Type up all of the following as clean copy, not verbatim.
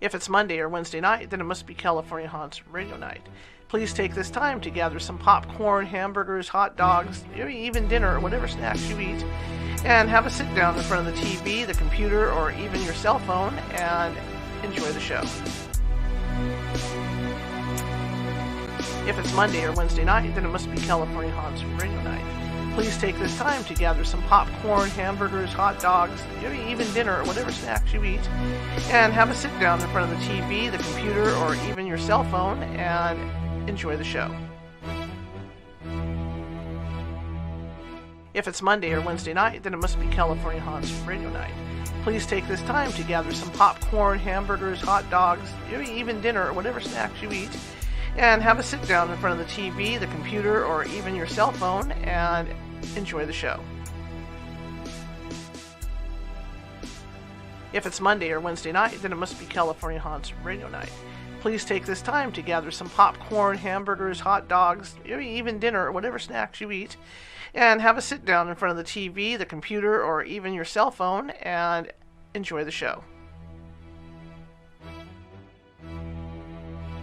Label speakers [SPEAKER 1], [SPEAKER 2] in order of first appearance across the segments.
[SPEAKER 1] If it's Monday or Wednesday night, then it must be California Haunts Radio Night. Please take this time to gather some popcorn, hamburgers, hot dogs, maybe even dinner or whatever snacks you eat, and have a sit down in front of the TV, the computer, or even your cell phone and enjoy the show. If it's Monday or Wednesday night, then it must be California Haunts Radio Night. Please take this time to gather some popcorn, hamburgers, hot dogs, maybe even dinner or whatever snacks you eat, and have a sit down in front of the TV, the computer, or even your cell phone and enjoy the show. If it's Monday or Wednesday night, then it must be California Haunts Radio Night. Please take this time to gather some popcorn, hamburgers, hot dogs, maybe even dinner or whatever snacks you eat, and have a sit down in front of the TV, the computer, or even your cell phone and enjoy the show. If it's Monday or Wednesday night, then it must be California Haunts Radio Night. Please take this time to gather some popcorn, hamburgers, hot dogs, maybe even dinner or whatever snacks you eat, and have a sit down in front of the TV, the computer, or even your cell phone and enjoy the show.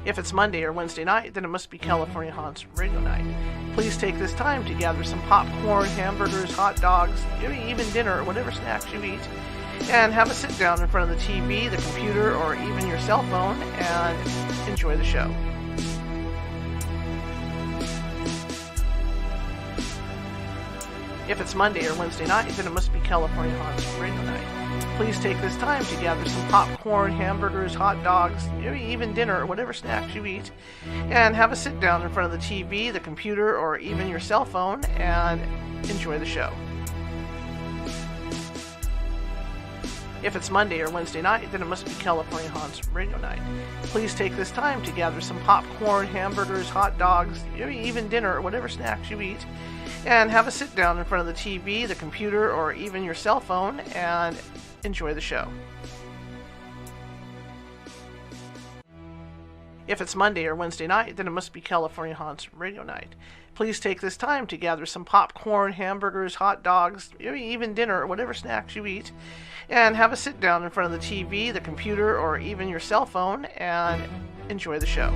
[SPEAKER 1] If it's Monday or Wednesday night, then it must be California Haunts Radio Night. Please take this time to gather some popcorn, hamburgers, hot dogs, maybe even dinner or whatever snacks you eat, and have a sit down in front of the TV, the computer, or even your cell phone and enjoy the show. If it's Monday or Wednesday night, then it must be California Haunts Radio Night. Please take this time to gather some popcorn, hamburgers, hot dogs, maybe even dinner or whatever snacks you eat, and have a sit down in front of the TV, the computer, or even your cell phone and enjoy the show. If it's Monday or Wednesday night, then it must be California Haunts Radio Night. Please take this time to gather some popcorn, hamburgers, hot dogs, maybe even dinner or whatever snacks you eat, and have a sit down in front of the TV, the computer, or even your cell phone and enjoy the show. If it's Monday or Wednesday night, then it must be California Haunts Radio Night. Please take this time to gather some popcorn, hamburgers, hot dogs, maybe even dinner or whatever snacks you eat, and have a sit down in front of the TV, the computer, or even your cell phone and enjoy the show.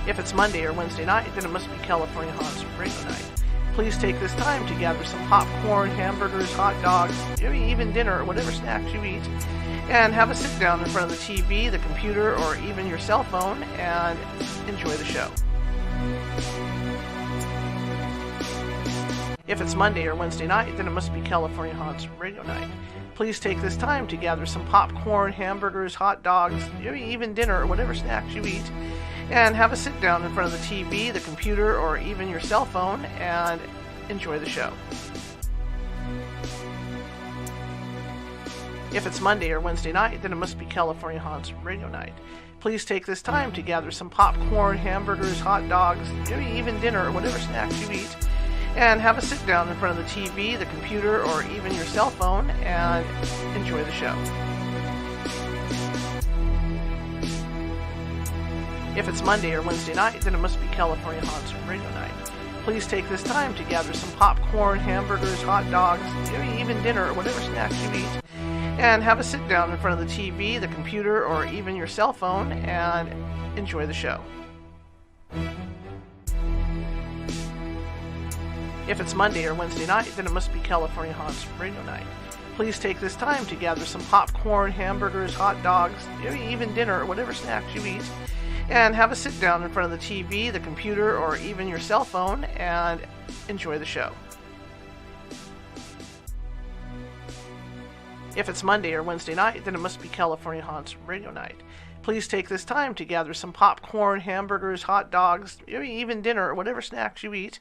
[SPEAKER 1] If it's Monday or Wednesday night, then it must be California Haunts Radio Night. Please take this time to gather some popcorn, hamburgers, hot dogs, maybe even dinner or whatever snacks you eat, and have a sit down in front of the TV, the computer, or even your cell phone and enjoy the show. If it's Monday or Wednesday night, then it must be California Haunts Radio Night. Please take this time to gather some popcorn, hamburgers, hot dogs, maybe even dinner or whatever snacks you eat, and have a sit down in front of the TV, the computer, or even your cell phone and enjoy the show. If it's Monday or Wednesday night, then it must be California Haunts Radio Night. Please take this time to gather some popcorn, hamburgers, hot dogs, maybe even dinner or whatever snacks you eat, and have a sit down in front of the TV, the computer, or even your cell phone and enjoy the show. If it's Monday or Wednesday night, then it must be California Haunts Radio Night. Please take this time to gather some popcorn, hamburgers, hot dogs, maybe even dinner or whatever snacks you eat, and have a sit down in front of the TV, the computer, or even your cell phone and enjoy the show. If it's Monday or Wednesday night, then it must be California Haunts Radio Night. Please take this time to gather some popcorn, hamburgers, hot dogs, maybe even dinner or whatever snacks you eat, and have a sit down in front of the TV, the computer, or even your cell phone and enjoy the show. If it's Monday or Wednesday night, then it must be California Haunts Radio Night. Please take this time to gather some popcorn, hamburgers, hot dogs, maybe even dinner or whatever snacks you eat,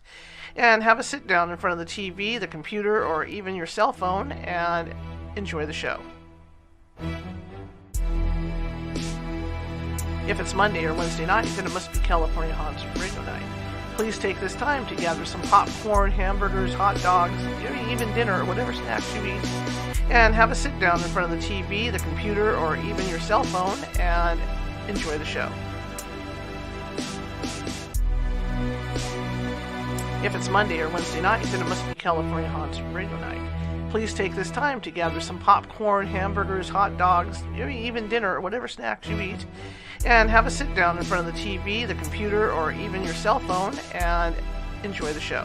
[SPEAKER 1] and have a sit down in front of the TV, the computer, or even your cell phone and enjoy the show. If it's Monday or Wednesday night, then it must be California Haunts Radio Night. Please take this time to gather some popcorn, hamburgers, hot dogs, maybe even dinner or whatever snacks you eat, and have a sit down in front of the TV, the computer, or even your cell phone and enjoy the show. If it's Monday or Wednesday night, then it must be California Haunts Radio Night. please take this time to gather some popcorn, hamburgers, hot dogs, maybe even dinner or whatever snacks you eat, and have a sit down in front of the TV, the computer, or even your cell phone and enjoy the show.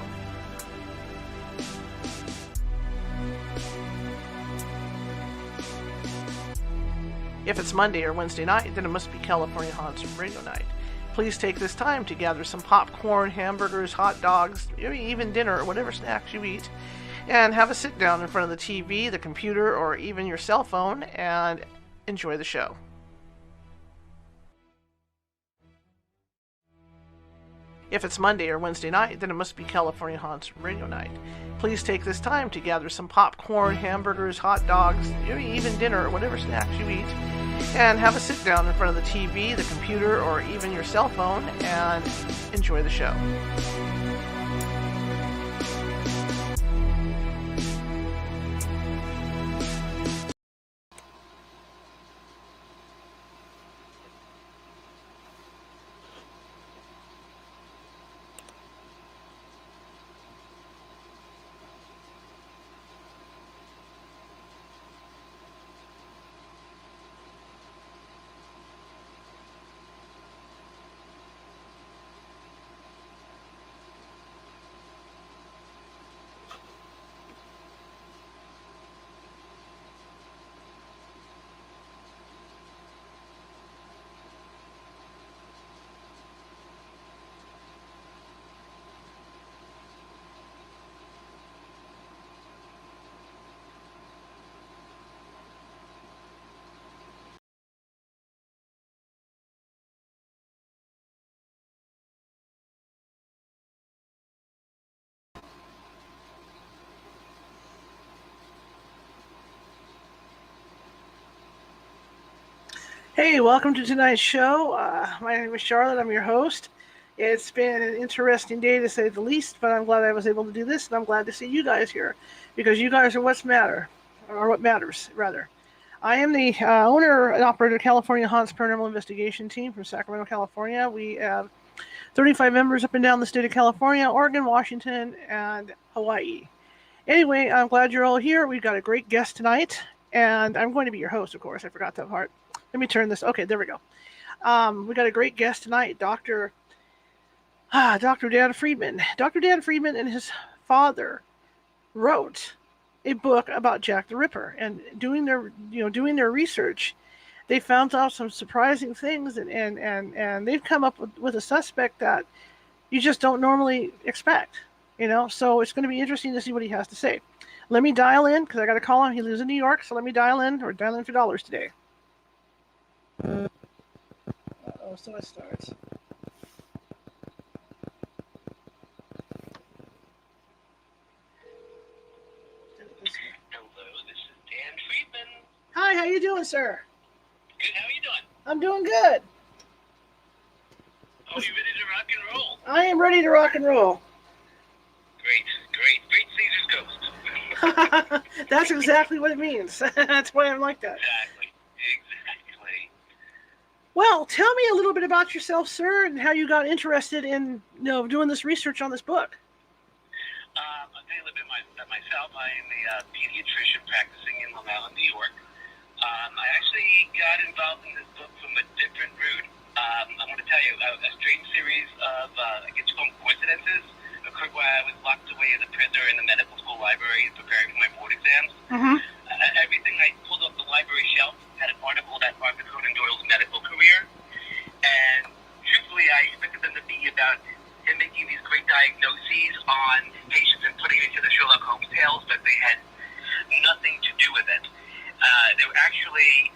[SPEAKER 1] If it's Monday or Wednesday night, then it must be California Haunts Radio Night. Please take this time to gather some popcorn, hamburgers, hot dogs, maybe even dinner or whatever snacks you eat, and have a sit down in front of the TV, the computer, or even your cell phone and enjoy the show. If it's Monday or Wednesday night, then it must be California Haunts Radio Night. Please take this time to gather some popcorn, hamburgers, hot dogs, maybe even dinner or whatever snacks you eat, and have a sit down in front of the TV, the computer, or even your cell phone and enjoy the show. Hey, welcome to tonight's show. My name is Charlotte. I'm your host. It's been an interesting day to say the least, but I'm glad I was able to do this, and I'm glad to see you guys here, because you guys are what matters, rather. I am the owner and operator of California Haunts Paranormal Investigation Team from Sacramento, California. We have 35 members up and down the state of California, Oregon, Washington, and Hawaii. Anyway, I'm glad you're all here. We've got a great guest tonight, and I'm going to be your host, of course. I forgot that part. Let me turn this. Okay, there we go. We got a great guest tonight, Dr. Dan Friedman. Dr. Dan Friedman and his father wrote a book about Jack the Ripper, and doing their research, they found out some surprising things, and they've come up with a suspect that you just don't normally expect. So it's going to be interesting to see what he has to say. Let me dial in, because I got to call him. He lives in New York, so let me dial in for dollars today. So it starts.
[SPEAKER 2] Hello, this is Dan Friedman.
[SPEAKER 1] Hi, how you doing, sir?
[SPEAKER 2] Good, how are you doing?
[SPEAKER 1] I'm doing good.
[SPEAKER 2] Are you ready to rock and roll?
[SPEAKER 1] I am ready to rock and roll.
[SPEAKER 2] Great Caesar's ghost.
[SPEAKER 1] That's exactly what it means. That's why I'm like that.
[SPEAKER 2] Exactly.
[SPEAKER 1] Well, tell me a little bit about yourself, sir, and how you got interested in doing this research on this book.
[SPEAKER 2] I'll tell you a little bit about myself. I am a pediatrician practicing in Long Island, New York. I actually got involved in this book from a different route. I'm going to tell you, a strange series of, I guess, coincidences occurred while I was locked away as a prisoner in the medical school library preparing for my board exams.
[SPEAKER 1] Mm-hmm.
[SPEAKER 2] Everything I pulled off the library shelf had an article about Arthur Conan Doyle's medical career, and truthfully, I expected them to be about him making these great diagnoses on patients and putting it into the Sherlock Holmes tales, but they had nothing to do with it. They were actually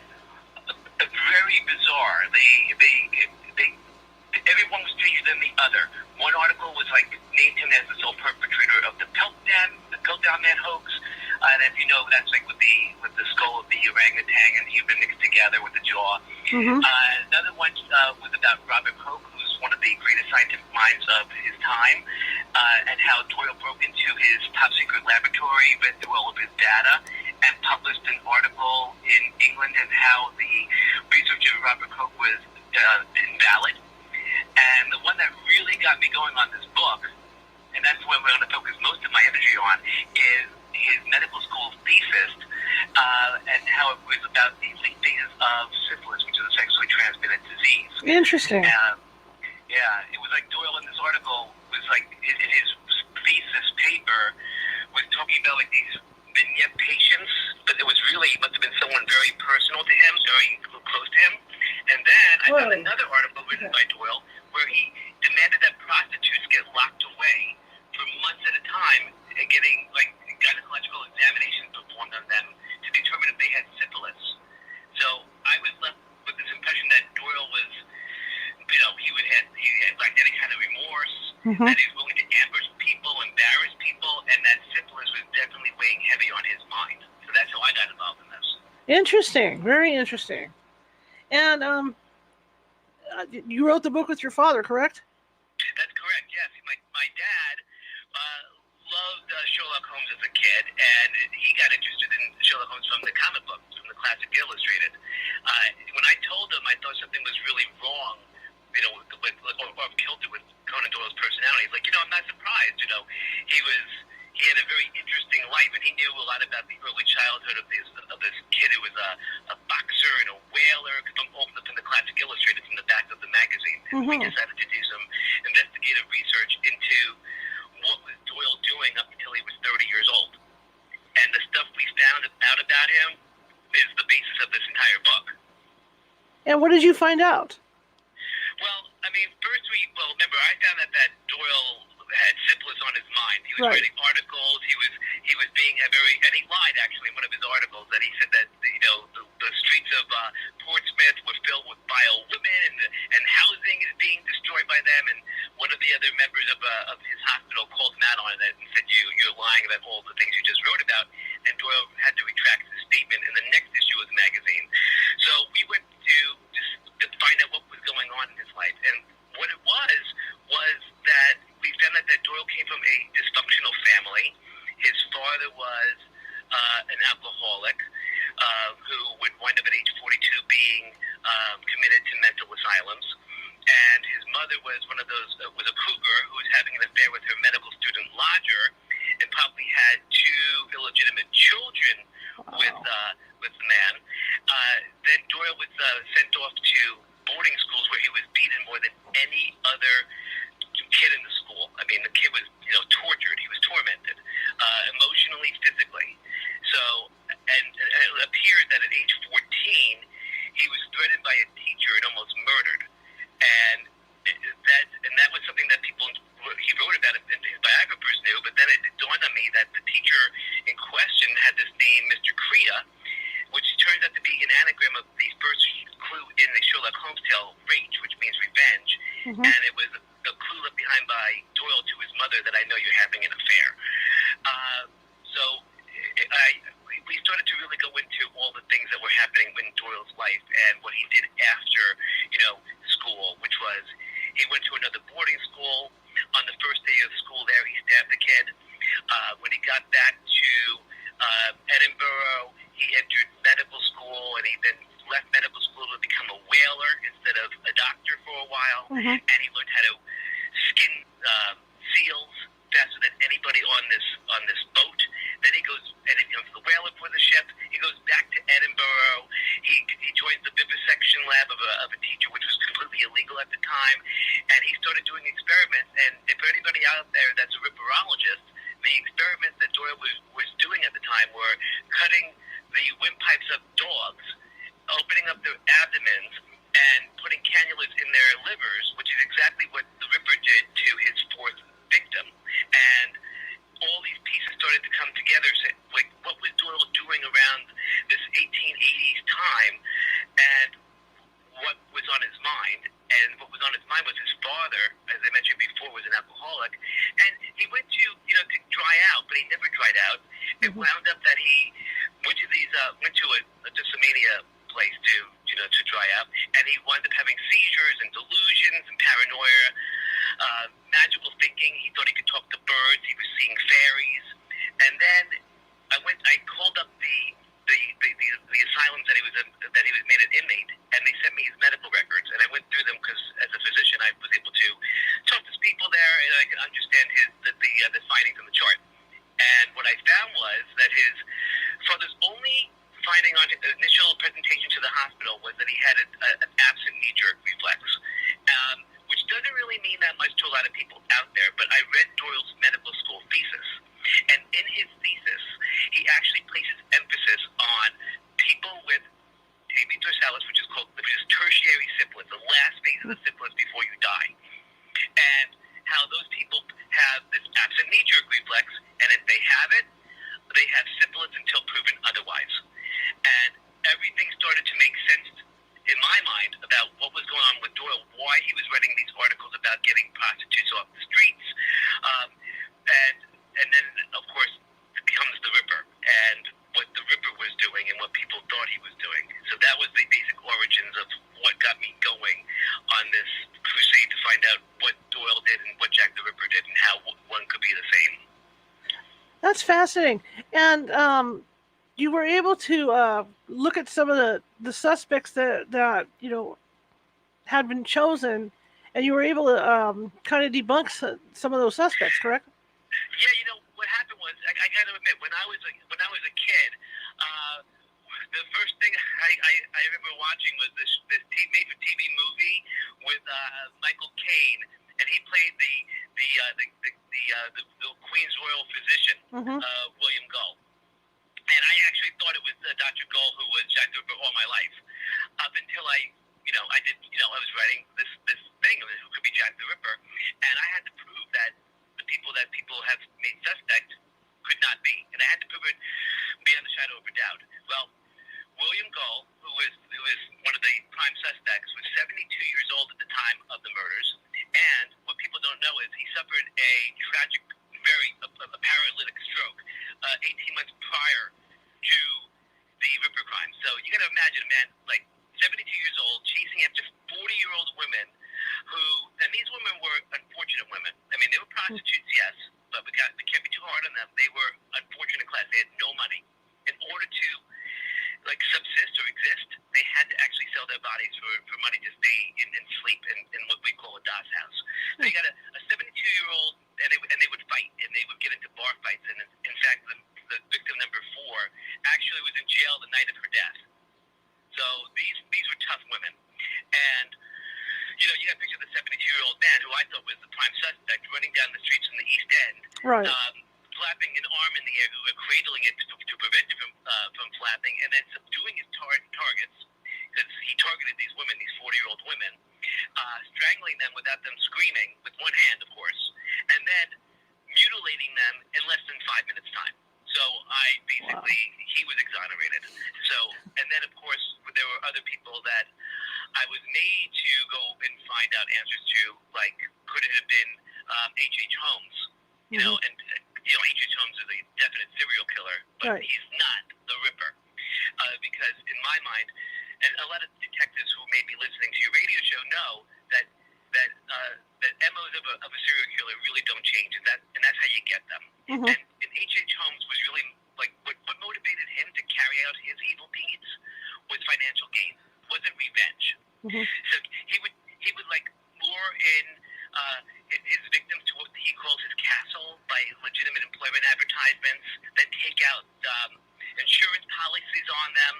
[SPEAKER 2] very bizarre. Everyone was stranger than the other. One article was named him as the sole perpetrator of the Piltdown Man hoax. And if you know, that's with the skull of the orangutan and human mixed together with the jaw.
[SPEAKER 1] Mm-hmm.
[SPEAKER 2] Another one was about Robert Koch, who's one of the greatest scientific minds of his time, and how Doyle broke into his top secret laboratory, read through all of his data, and published an article in England, and how the research of Robert Koch was invalid. And the one that really got me going on this book, and that's what we're going to focus most of my energy on, is his medical school thesis, and how it was about the late phases of syphilis, which is a sexually transmitted disease.
[SPEAKER 1] Interesting.
[SPEAKER 2] Yeah, it was like Doyle in this article was like in his thesis paper was talking about like these vignette patients, but it was really must have been someone very personal to him, very close to him. And then I found another article written by Doyle where he demanded that prostitutes get locked away for months at a time and getting like gynecological examinations performed on them to determine if they had syphilis. So I was left with this impression that Doyle was, he had like any kind of remorse, that he was willing to ambush people, embarrass people, and that syphilis was definitely weighing heavy on his mind. So that's how I got involved in this.
[SPEAKER 1] Interesting. Very interesting. And you wrote the book with your father, correct?
[SPEAKER 2] That's correct, yes. My dad loved Sherlock Holmes as a kid, and he got interested in Sherlock Holmes from the comic books, from the classic Illustrated. When I told him I thought something was really wrong, or killed it with Conan Doyle's personality, he's like, I'm not surprised. He had a very interesting life, and he knew a lot about the early childhood of this kid who was a boxer and a whaler, all from the classic Illustrated from the back of the magazine. And we decided to do some investigative research into what was Doyle doing up until he was 30 years old. And the stuff we found out about him is the basis of this entire book.
[SPEAKER 1] And what did you find out?
[SPEAKER 2] Well, first remember, I found that Doyle had syphilis on his mind. He was writing articles. He was being and he lied actually in one of his articles that he said that the streets of Portsmouth were filled with vile women and housing is being destroyed by them. And one of the other members of his hospital called him out on it and said, "You're lying about all the things you just wrote about." And Doyle had to retract his statement in the next issue of the magazine. So we went to find out what was going on in his life. And what it was that we found that Doyle came from a dysfunctional family. His father was an alcoholic who would wind up at age 42 being committed to mental asylums. And his mother was was a cougar who was having an affair with her medical student lodger and probably had 2 illegitimate children with the man. Then Doyle was sent off to boarding schools where he was beaten more than any other kid in the school. The kid was, tortured. He was tormented, emotionally, physically. So, and it appeared that at age 14, he was threatened by a teacher and almost murdered. And that was something that he wrote about it, and his biographers knew. But then it dawned on me that the teacher in question had this name, Mr. Crea, which turns out to be an anagram of the first clue in the Sherlock Holmes tale, rage, which means revenge. And it was a clue left behind by Doyle to his mother that I know you're having an affair. We started to really go into all the things that were happening in Doyle's life and what he did after, school, which was he went to another boarding school. On the first day of school there, he stabbed the kid. When he got back to Edinburgh, he entered medical school, and he then left medical school to become a whaler instead of a doctor for a while. And he learned how to skin seals faster than anybody on this boat. Then he goes and he becomes the whaler for the ship. He goes back to Edinburgh. He joins the vivisection lab of a teacher, which was completely illegal at the time. And he started doing experiments. And if anybody out there that's a ripperologist, the experiments that Doyle was doing at the time were cutting the windpipes of dogs, opening up their abdomens, and putting cannulas in their livers, which is exactly what the Ripper did to his 4th victim. And all these pieces started to come together. So, like, what was Doyle doing around this 1880s time, and what was on his mind? And what was on his mind was his father, as I mentioned before, was an alcoholic. And he went to dry out, but he never dried out. It wound up that he went to a dysomania place to dry out, and he wound up having seizures and delusions and paranoia, magical thinking. He thought he could talk to birds. He was seeing fairies. And then I called up the asylums that he was made an inmate, and they sent me his medical records, and I went through them because as a physician I was able to talk to people there, and I could understand the findings on the chart. And what I found was hospital was that he had an absent knee-jerk reflex, which doesn't really mean that much to a lot of people out there, but I read Doyle's medical school thesis, and in his thesis, he actually places emphasis on people with tabes dorsalis, which is tertiary syphilis, the last phase of the syphilis before you die, and how those people have this absent knee-jerk reflex, and if they have it, they have syphilis until proven otherwise. And everything started to make sense in my mind about what was going on with Doyle, why he was writing these articles about getting prostitutes off the streets, and then, of course, comes the Ripper, and what the Ripper was doing and what people thought he was doing. So that was the basic origins of what got me going on this crusade to find out what Doyle did and what Jack the Ripper did and how one could be the same.
[SPEAKER 1] That's fascinating. And you were able to look at some of the suspects that had been chosen, and you were able to kind of debunk some of those suspects, correct?
[SPEAKER 2] Yeah, what happened was I got to admit when I was a kid, the first thing I remember watching was this made-for-TV movie with Michael Caine, and he played the Queen's Royal Physician, William Gull. And I actually thought it was Dr. Gull who was Jack the Ripper all my life, up until I was writing this thing of who could be Jack the Ripper, and I had to prove that the people that people have made suspect could not be, and I had to prove it beyond the shadow of a doubt. Well, William Gull, who was one of the prime suspects, was 72 years old at the time of the murders, and what people don't know is he suffered a tragic, a paralytic stroke 18 months prior to the Ripper crime. So you got to imagine a man like 72 years old chasing after 40-year-old women and these women were unfortunate women. I mean, they were prostitutes, yes, but we can't be too hard on them. They were unfortunate class. They had no money. In order to subsist or exist, they had to actually sell their bodies for money to stay and sleep in what we call a DOS house. So you got a 72-year-old, and they would fight, and they would get into bar fights. And in fact, the victim number 4 actually was in jail the night of her death. So these were tough women. And you got to picture the 72-year-old man who I thought was the prime suspect running down the streets in the East End,
[SPEAKER 1] right,
[SPEAKER 2] flapping an arm in the air, cradling it to prevent it from flapping, and then subduing his targets, because he targeted these women, these 40-year-old women, strangling them without them screaming, with one hand, of course, and then mutilating them in less than 5 minutes' time. So he was exonerated. So, and then, of course, there were other people that I was made to go and find out answers to, like, could it have been H.H. Holmes? And H.H. Holmes is a definite serial killer, but he's not the Ripper. Because in my mind, and a lot of detectives who may be listening to your radio show know that MOs of a serial killer really don't change, and that's how you get them. And H.H. Holmes was really, like, what motivated him to carry out his evil deeds was financial gain, wasn't revenge. So he would like lure in his victims to what he calls his castle by legitimate employment advertisements, then take out insurance policies on them.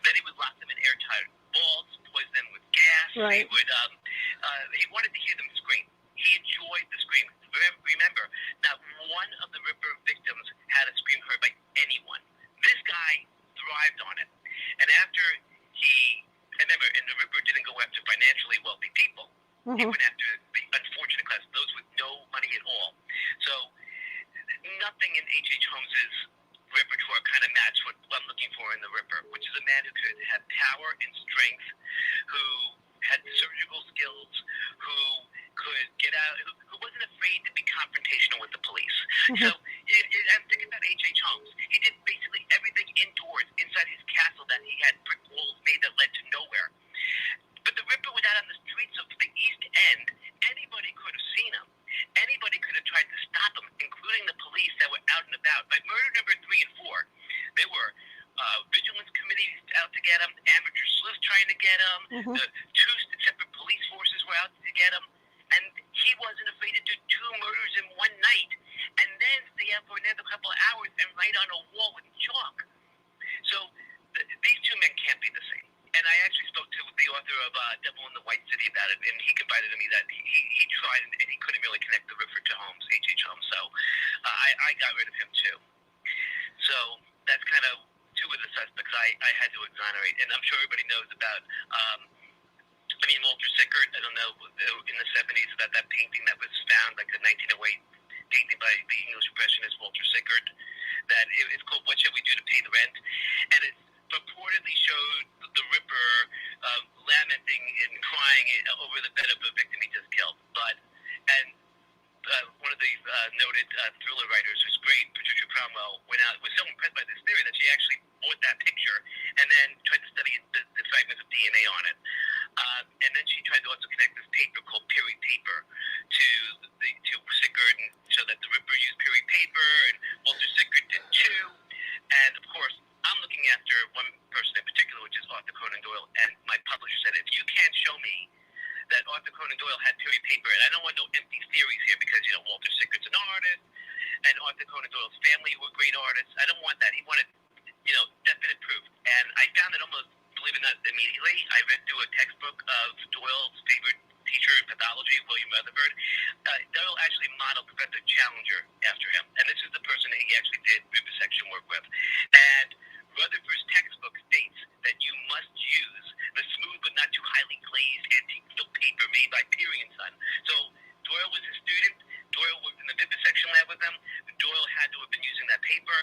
[SPEAKER 2] Then he would lock them in airtight vaults, poison them with gas.
[SPEAKER 1] Right.
[SPEAKER 2] He wanted to hear them scream. He enjoyed the scream. Remember, not one of the Ripper victims had a scream heard by anyone. This guy thrived on it. And after and the Ripper didn't go after financially wealthy people. He went after the unfortunate class, those with no money at all. So nothing in H.H. Holmes's repertoire kind of matched what I'm looking for in the Ripper, which is a man who could have power and strength, who had surgical skills, who could get out, who wasn't afraid to be confrontational with the police. So I'm thinking about H.H. Holmes. He did basically everything indoors, inside his castle that he had brick walls made that led to nowhere. But the Ripper was out on the streets of the East End. Anybody could have seen him. Anybody could have tried to stop him, including the police that were out and about. By murder number 3 and 4, there were vigilance committees out to get him, amateur sleuths trying to get him, the 2 separate police forces were out to get him, and he wasn't afraid to do 2 murders in one night, and then stay out for another couple of hours and write on a wall with chalk. So these 2 men can't be the same. And I Devil in the White City about it, and he confided to me that he tried and he couldn't really connect the Ripper to Holmes, H.H. Holmes. So I got rid of him too. So that's kind of two of the suspects I had to exonerate, and I'm sure everybody knows about. Walter Sickert. I don't know in the 70s about that painting that was found, like the 1908 painting by the English Impressionist Walter Sickert. That it's called "What Shall We Do to Pay the Rent," and it purportedly showed the Ripper lamenting and crying over the bed of a victim he just killed. One of the noted thriller writers, who's great, Patricia Cromwell, was so impressed by this theory that she actually bought that picture and then tried to study the fragments of DNA on it. And then she tried to also connect this paper called Piri paper to Sickert, and show that the Ripper used Piri paper, and Walter Sickert did too. And of course, I'm looking after one person in particular, which is Arthur Conan Doyle. And my publisher said, if you can't show me that Arthur Conan Doyle had Piri paper, and I don't want no empty theories here because, Walter Sickert's an artist, and Arthur Conan Doyle's family were great artists. I don't want that. He wanted, definite proof. And I found it almost, believe it or not, immediately. I read through a textbook of Doyle's favorite teacher in pathology, William Rutherford. Doyle actually modeled Professor Challenger after him. And this is the person that he actually did vivisection work with. And Rutherford's textbook states that you must use the smooth but not too highly glazed antique silk paper made by Piri and Son. So Doyle was his student. Doyle worked in the vivisection lab with them. Doyle had to have been using that paper.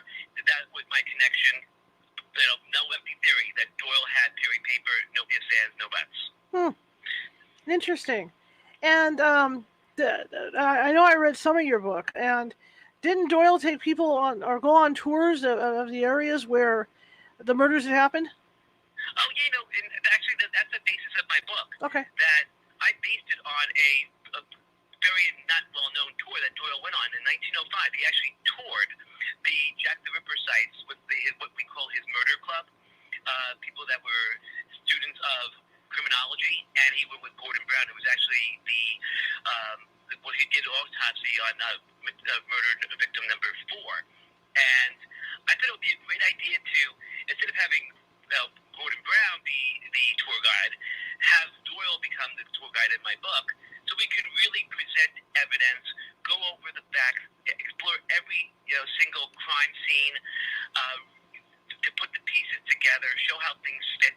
[SPEAKER 2] That was my connection. No empty theory that Doyle had Piri paper. No ifs, ands, no buts.
[SPEAKER 1] Interesting. And I know I read some of your book, and didn't Doyle take people on or go on tours of the areas where the murders had happened?
[SPEAKER 2] Oh, and actually that's the basis of my book.
[SPEAKER 1] Okay.
[SPEAKER 2] That I based it on a very not well-known tour that Doyle went on in 1905. He actually toured the Jack the Ripper sites with what we call his murder club, people that were students of criminology, and he went with Gordon Brown, who was actually he did autopsy on murder victim number 4. And I thought it would be a great idea to, instead of having Gordon Brown be the tour guide, have Doyle become the tour guide in my book, so we could really present evidence, go over the facts, explore every single crime scene, to put the pieces together, show how things fit.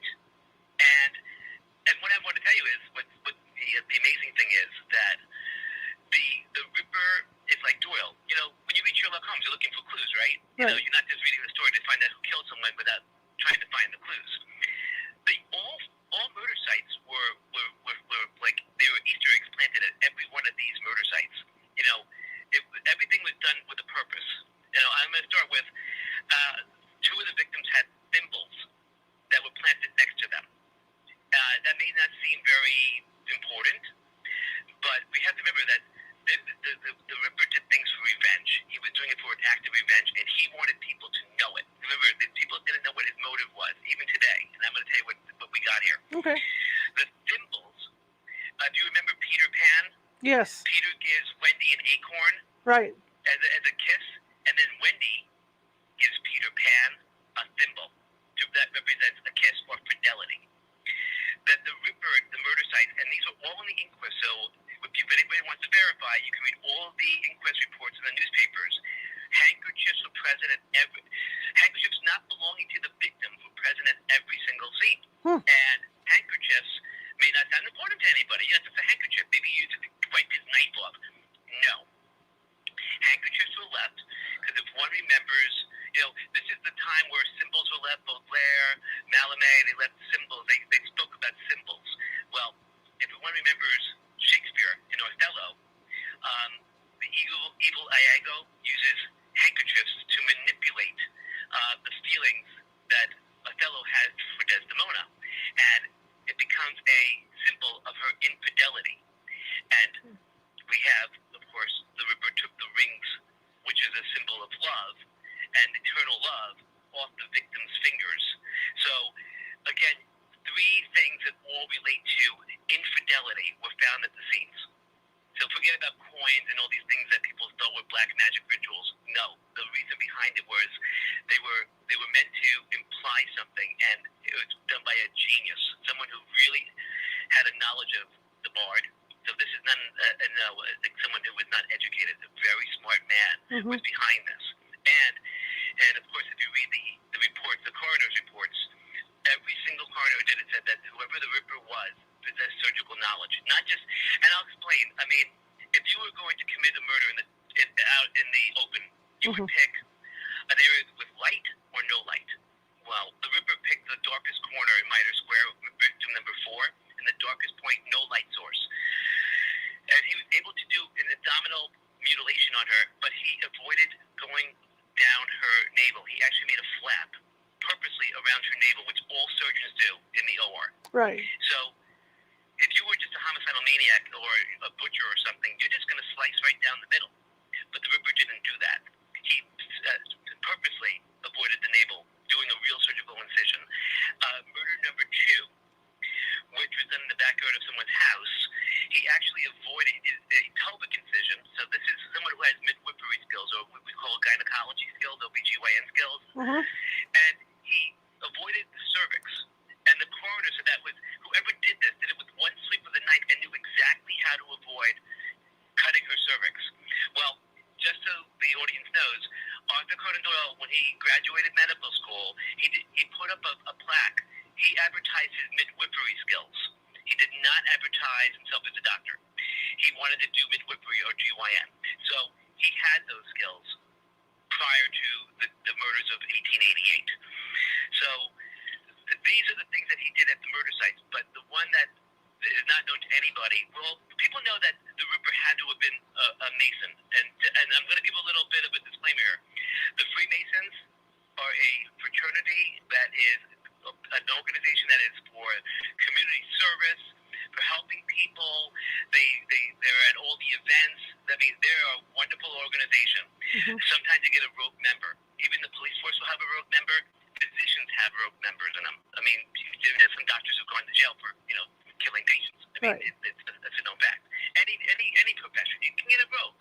[SPEAKER 2] And what I want to tell you is, what the amazing thing is that the Ripper is like Doyle. When you read Sherlock Holmes, you're looking for clues, right?
[SPEAKER 1] Right.
[SPEAKER 2] You're not just reading the story to find out who killed someone without trying to find the clues. All murder sites were like, there were Easter eggs planted at every one of these murder sites. Everything was done with a purpose. I'm going to start with 2 of the victims had thimbles that were planted next to them. That may not seem very important, but we have to remember that the Ripper did things for revenge. He was doing it for an act of revenge, and he wanted people to know it. Remember, the people didn't know what his motive was, even today. And I'm going to tell you what we got here.
[SPEAKER 1] Okay.
[SPEAKER 2] The thimbles. Do you remember Peter Pan?
[SPEAKER 1] Yes.
[SPEAKER 2] Peter gives Wendy an acorn.
[SPEAKER 1] Right.
[SPEAKER 2] As a kiss, and then Wendy gives Peter Pan a thimble. That represents a kiss or fidelity. That the Ripper, the murder site, and these are all in the inquest, so if anybody wants to verify, you can read all the inquest reports in the newspapers. Handkerchiefs were present at handkerchiefs not belonging to the victims were present at every single scene. And handkerchiefs may not sound important to anybody. Yes, it's a handkerchief. Maybe you used it to wipe his knife off. No. Handkerchiefs were left because if one remembers, this is the time where symbols were left. Baudelaire, Mallarmé, they left symbols. They spoke about symbols. Well, if one remembers Shakespeare in Othello, the evil Iago uses handkerchiefs to manipulate the feelings that Othello has for Desdemona, and it becomes a symbol of her infidelity. And we have, of course, the Ripper took the rings, which is a symbol of love and eternal love, off the victim's fingers. So, again, 3 things that all relate to infidelity were found at the scenes. So forget about coins and all these things that people thought were black magic rituals. No, the reason behind it was they were meant to imply something, and it was done by a genius, someone who really had a knowledge of the bard. So this is not someone who was not educated. A very smart man was behind this. And of course, if you read the reports, the coroner's reports, every single coroner did it said that whoever the Ripper was possessed surgical knowledge. Not just, and I'll explain. I mean, if you were going to commit a murder out in the open, you would pick an area with light or no light. Well, the Ripper picked the darkest corner in Mitre Square, victim number 4, and the darkest point, no light source. And he was able to do an abdominal mutilation on her, but he avoided going down her navel. He actually made a flap purposely around her navel, which all surgeons do in the OR.
[SPEAKER 1] Right.
[SPEAKER 2] So if you were just a homicidal maniac or a butcher or something, you're just going to slice right down the middle. But the Ripper didn't do that. He purposely avoided the navel, doing a real surgical incision. Murder number 2, which was done in the backyard of someone's house, he actually avoided a pelvic incision. So this is someone who has midwifery skills, or what we call gynecology skills, OBGYN skills. And he avoided the cervix. And the coroner said that was, whoever did this did it with one sweep of the knife and knew exactly how to avoid cutting her cervix. Well, just so the audience knows, Arthur Conan Doyle, when he graduated medical school, he put up a plaque. He advertised his midwifery skills. He did not advertise himself as a doctor. He wanted to do midwifery or GYN. So he had those skills prior to the murders of 1888. So these are the things that he did at the murder sites. But the one that is not known to anybody, well, people know that the Ripper had to have been a Mason. And I'm going to give a little bit of a disclaimer here. The Freemasons are a fraternity that is an organization that is for community service, for helping people. They're at all the events. I mean, they're a wonderful organization. Sometimes you get a rogue member. Even the police force will have a rogue member. Physicians have rogue members in them. I mean, there's some doctors who've gone to jail for, killing patients. I mean, it's a known fact. Any profession, you can get a rogue.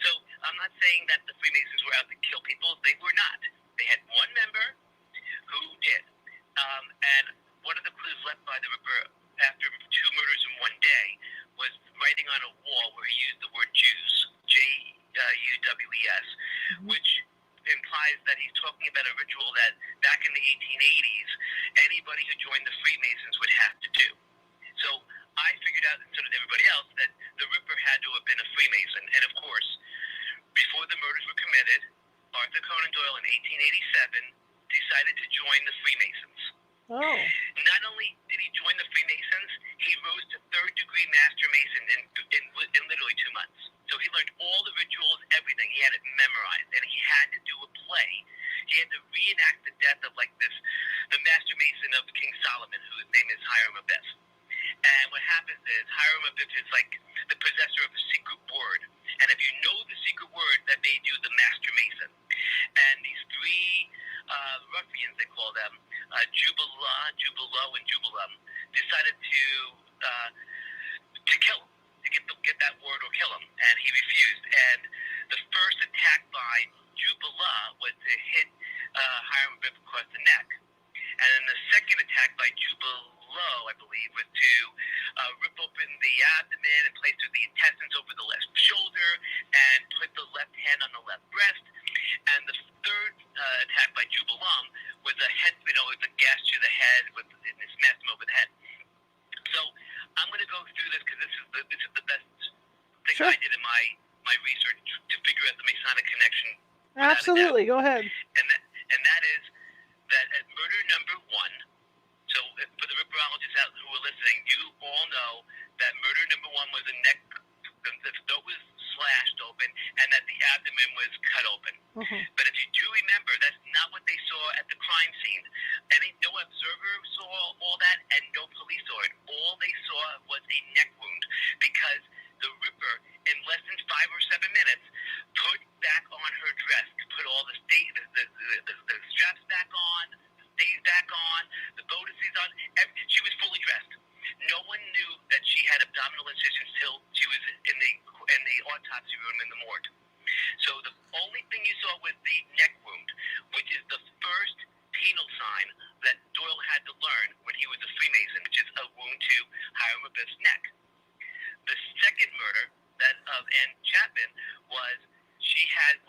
[SPEAKER 2] So I'm not saying that the Freemasons were out to kill people. They were not. They had one member who did. And one of the clues left by the Ripper after 2 murders in one day was writing on a wall where he used the word Jews, J-U-W-E-S, which implies that he's talking about a ritual that back in the 1880s, anybody who joined the Freemasons would have to do. So I figured out, and so did everybody else, that the Ripper had to have been a Freemason. And of course, before the murders were committed, Arthur Conan Doyle in 1887 decided to join the Freemasons.
[SPEAKER 1] Oh.
[SPEAKER 2] Not only did he join the Freemasons, he rose to 3rd-degree Master Mason in literally 2 months. So he learned all the rituals, everything. He had it memorized, and he had to do a play. He had to reenact the death of the Master Mason of King Solomon, whose name is Hiram Abiff. And what happens is Hiram Abiff is like the possessor of the secret word. And if you know the secret word, that made you the Master Mason. And these 3 ruffians, they call them, Jubilo, and Jubilum, decided to kill him, to get that word or kill him. And he refused. And the first attack by Jubila was to hit Hiram Abiff across the neck. And then the second attack by Jubilo, I believe, was to rip open the abdomen and place the intestines over the left shoulder and put the left hand on the left breast. And the third attack by Jubilum was a head, with a gash to the head, and it smashed him over the head. So I'm going to go through this because this is the best thing I did in my research to figure out the Masonic connection.
[SPEAKER 1] Absolutely, go ahead.
[SPEAKER 2] And that is that at murder number 1, so for the Ripperologists out who are listening, you all know that murder number 1 was the neck, the throat was slashed open, and that the abdomen was cut open. But if you do remember, that's not what they saw at the crime scene. No observer saw all that, and no police saw it. All they saw was a neck wound, because the Ripper, in less than 5 or 7 minutes, put back on her dress, put all the straps back on, the stays back on, the bodices on. She was fully dressed. No one knew that she had abdominal incisions till she was in the autopsy room in the morgue. So the only thing you saw was the neck wound, which is the first penal sign that Doyle had to learn when he was a Freemason, which is a wound to Hiram Elizabeth's neck. The second murder, that of Anne Chapman, was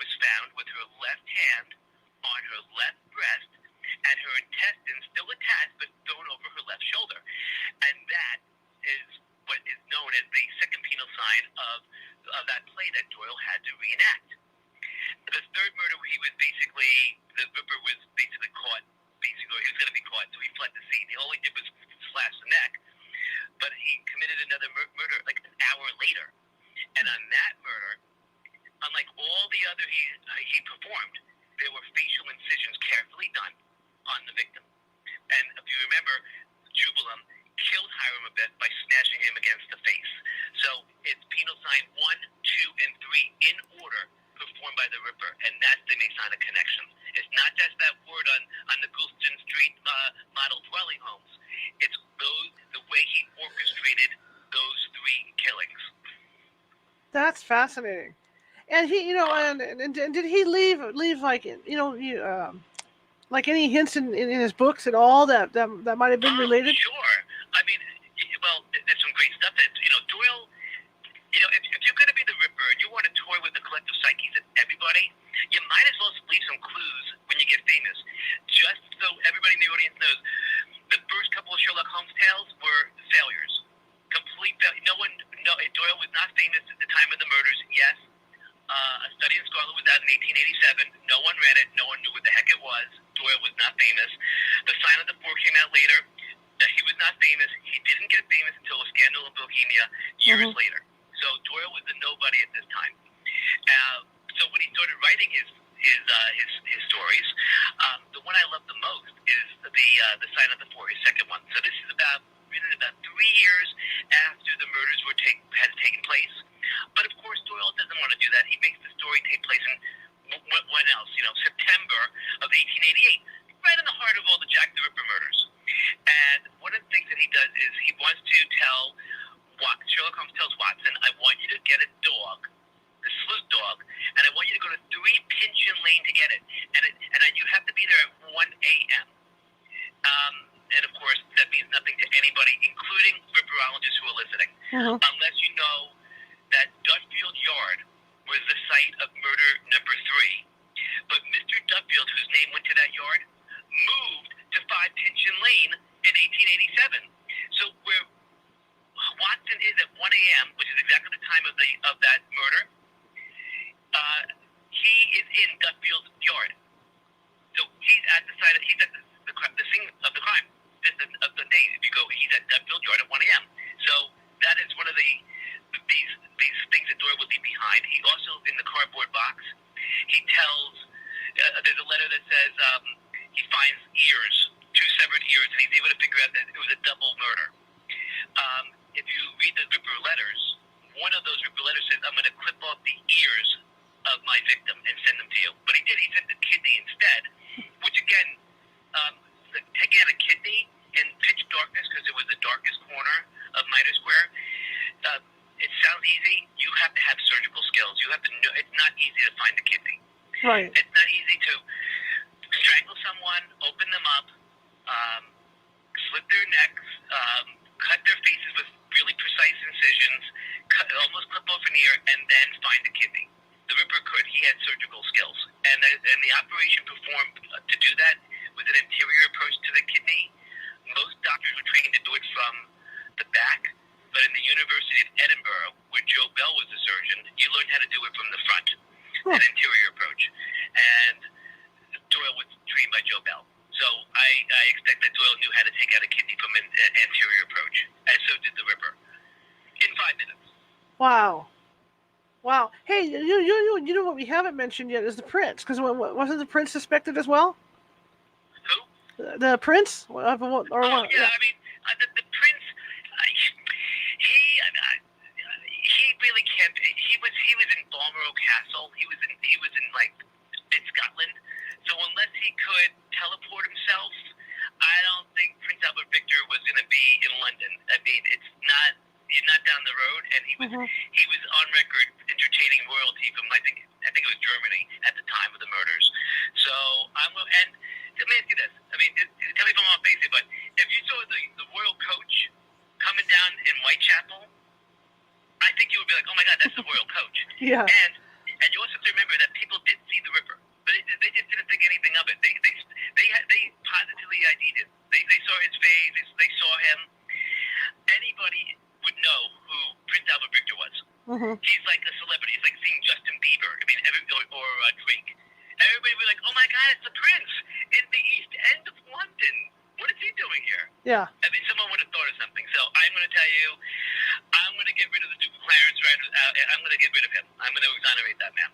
[SPEAKER 2] was found with her left hand on her left breast and her intestines still attached but thrown over her left shoulder. And that is what is known as the second penal sign of that play that Doyle had to reenact. The third murder, the Ripper was basically caught, he was going to be caught, so he fled the scene. All he did was slash the neck, but he committed another murder like an hour later. And on that murder, unlike all the other he performed, there were facial incisions carefully done on the victim. And if you remember, Jubilee killed Hiram Abeth by smashing him against the face. So it's penal sign 1, 2, and 3 in order performed by the Ripper, and that's the Masonic connection. It's not just that word on the Goulston Street model dwelling homes. It's the way he orchestrated those 3 killings.
[SPEAKER 1] That's fascinating. And he, and did he leave like, like any hints in his books at all that might have been related?
[SPEAKER 2] Sure. I mean, well, there's some great stuff that, Doyle, if you're going to be the Ripper and you want to toy with the collective psyches of everybody, you might as well leave some clues when you get famous. Just so everybody in the audience knows, the first couple of Sherlock Holmes tales were failures. Complete failure. Doyle was not famous at the time of the murders, yes. A Study in Scarlet was out in 1887. No one read it. No one knew what the heck it was. Doyle was not famous. The Sign of the Four came out later. He was not famous. He didn't get famous until a scandal of Bohemia years later. So Doyle was a nobody at this time. So when he started writing his stories, the one I love the most is the Sign of the Four, his second one. So this is written about 3 years after the murders had taken place. But of course, Doyle doesn't want to do that. He makes the story take place in what else? September of 1888, right in the heart of all the Jack the Ripper murders. And one of the things that he does is he wants to tell Sherlock Holmes tells Watson, I want you to get a dog, the sleuth dog, and I want you to go to 3 Pinchin Lane to get it. And you have to be there at 1 a.m. And of course, that means nothing to anybody, including Ripperologists who are listening, unless you know that Duffield Yard was the site of murder number 3. But Mr. Duffield, whose name went to that yard, moved to 5 Pinchin Lane in 1887. So where Watson is at 1 a.m., which is exactly the time of that murder, he is in Duffield's yard. So he's at the site. He's at the scene of the crime. Of the day, if you go, he's at Duffield Yard at 1 a.m. So that is one of these things that Doyle would leave behind. He also, in the cardboard box, he tells. There's a letter that says he finds ears, 2 severed ears, and he's able to figure out that it was a double murder. If you read the Ripper letters, one of those Ripper letters says, I'm going to clip off the ears of my victim and send them to you. But he did. He sent the kidney instead, which again, taking out a kidney in pitch darkness, because it was the darkest corner of Mitre Square, it sounds easy. You have to have surgical skills. You have to know. It's not easy to find the kidney.
[SPEAKER 1] Right.
[SPEAKER 2] It's not easy to strangle someone, open them up, slit their necks, cut their faces with really precise incisions, almost clip off an ear, and then find the kidney. The Ripper could. He had surgical skills. And the operation performed to do that with an anterior approach to the kidney. Most doctors were trained to do it from the back, but in the University of Edinburgh, where Joe Bell was the surgeon, you learned how to do it from the front, an anterior approach. And Doyle was trained by Joe Bell. So I expect that Doyle knew how to take out a kidney from an anterior approach, and so did the Ripper, in 5 minutes.
[SPEAKER 1] Wow. Hey, you know what we haven't mentioned yet is the prince, because wasn't the prince suspected as well?
[SPEAKER 2] Who?
[SPEAKER 1] The prince?
[SPEAKER 2] Yeah. I mean, the prince, he really can't. He was in Balmoral Castle. He was in Scotland. So unless he could teleport himself, I don't think Prince Albert Victor was going to be in London. I mean, he's not down the road, and he was on record entertaining royalty from I think it was Germany at the time of the murders. So and let me ask you this. I mean, tell me if I'm off base, but if you saw the royal coach coming down in white
[SPEAKER 1] Yeah.
[SPEAKER 2] And you also have to remember that people did see the Ripper, but they just didn't think anything of it. They positively ID'd it. They saw his face. They saw him. Anybody would know who Prince Albert Victor was.
[SPEAKER 1] Mm-hmm.
[SPEAKER 2] He's like a celebrity. It's like seeing Justin Bieber. I mean, or Drake. Everybody would be like, "Oh my God, it's the Prince in the East End of London. What is he doing here?"
[SPEAKER 1] Yeah.
[SPEAKER 2] I mean, someone would have thought of something. So I'm going to tell you, I'm going to get rid of the Duke of Clarence. Right? I'm going to get rid of him. I'm going to exonerate that man.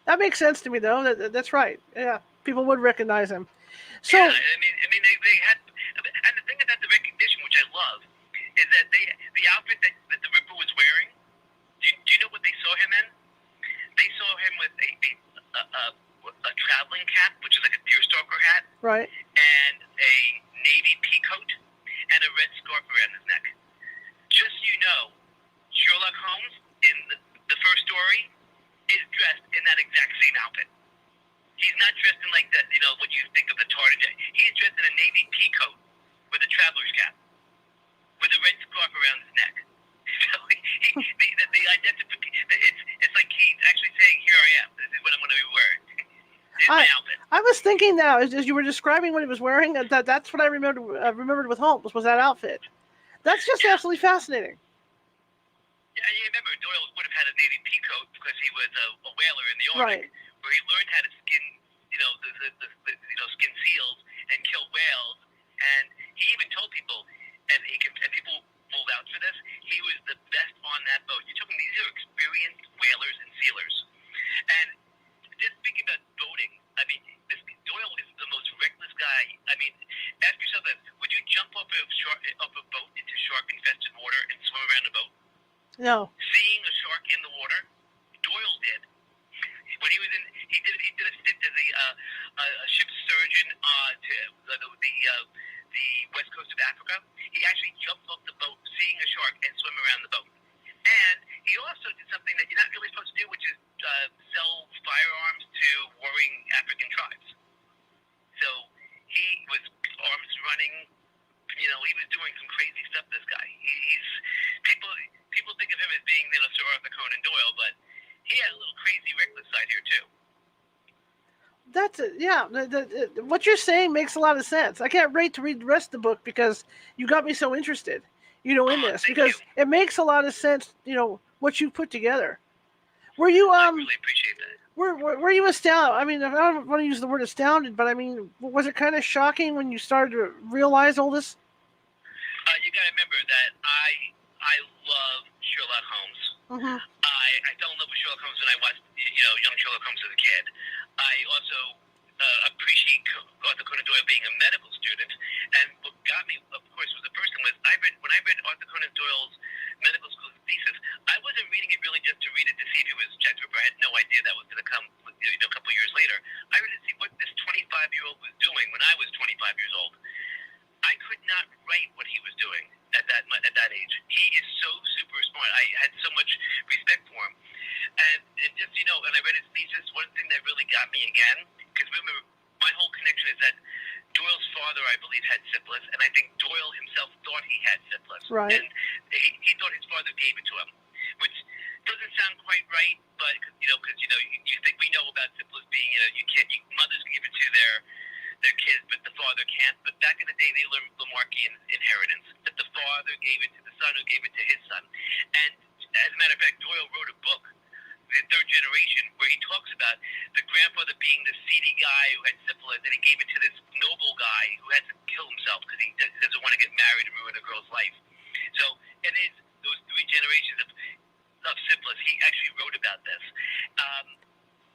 [SPEAKER 1] That makes sense to me, though. That's right. Yeah, people would recognize him. So,
[SPEAKER 2] yeah, I mean, they had, and the thing about the recognition, which I love, is that the outfit that the Ripper was wearing. Do you know what they saw him in? They saw him with a traveling cap, which is like a deerstalker hat,
[SPEAKER 1] right.
[SPEAKER 2] and a navy pea coat, and a red scarf around his neck. Just so you know, Sherlock Holmes in the first story is dressed in that exact same outfit. He's not dressed in like that, what you think of the tartan. He's dressed in a navy pea coat with a traveler's cap, with a red scarf around his neck. So the identification, it's like he's actually saying, "Here I am. This is what I'm going to be wearing. This is my outfit."
[SPEAKER 1] I was thinking now, as you were describing what he was wearing, that's what I remembered with Holmes, was that outfit. That's just absolutely fascinating.
[SPEAKER 2] Yeah, and you remember Doyle would have had a navy pea coat because he was a whaler in the Arctic,
[SPEAKER 1] right.
[SPEAKER 2] where he learned how to skin, skin seals and kill whales. And he even told people, and people will vouch for this, he was the best on that boat. You're talking, these are experienced whalers and sealers. And just speaking about boating, I mean, Doyle is the most reckless guy. I mean, ask yourself this: would you jump off a boat into shark-infested water and swim around the boat?
[SPEAKER 1] No.
[SPEAKER 2] Seeing a shark in the water, Doyle did. When he was he did a stint as a ship's surgeon to the west coast of Africa. He actually jumped off the boat, seeing a shark, and swim around the boat. And he also did something that you're not really supposed to do, which is sell firearms to warring African tribes. So he was arms running. He was doing some crazy stuff. This guy. He's people think of him as being Sir Arthur Conan Doyle, but he had a little crazy, reckless side here too.
[SPEAKER 1] That's it. Yeah. What you're saying makes a lot of sense. I can't wait to read the rest of the book because you got me so interested, in this, because it makes a lot of sense. What you put together. Were you
[SPEAKER 2] I really appreciate that.
[SPEAKER 1] Were you astounded? I mean, I don't want to use the word astounded, but I mean, was it kind of shocking when you started to realize all this?
[SPEAKER 2] You got to remember that I love Sherlock Holmes.
[SPEAKER 1] Mm-hmm.
[SPEAKER 2] I fell in love with Sherlock Holmes when I watched, young Sherlock Holmes as a kid. I also appreciate Arthur Conan Doyle being a medical student. And what got me, of course, was the first thing was when I read Arthur Conan Doyle's medical school thesis, I wasn't reading it really just to read it to see if it was Jack Ripper. I had no idea that was going to come, a couple years later. I read it to see what this 25-year-old was doing when I was 25 years old. I could not write what he was doing at that age. He is so super smart. I had so much respect for him. And just, when I read his thesis, one thing that really got me again, because remember, my whole connection is that Doyle's father, I believe, had syphilis, and I think Doyle himself thought he had syphilis.
[SPEAKER 1] Right.
[SPEAKER 2] And he thought his father gave it to him, which doesn't sound quite right, but, you think we know about syphilis being, mothers can give it to their kids, but the father can't. But back in the day, they learned Lamarckian inheritance, that the father gave it to the son who gave it to his son. And as a matter of fact, Doyle wrote a book, The Third Generation, where he talks about the grandfather being the seedy guy who had syphilis, and he gave it to this noble guy who had to kill himself because he doesn't want to get married and ruin a girl's life. So it is those three generations of syphilis. He actually wrote about this.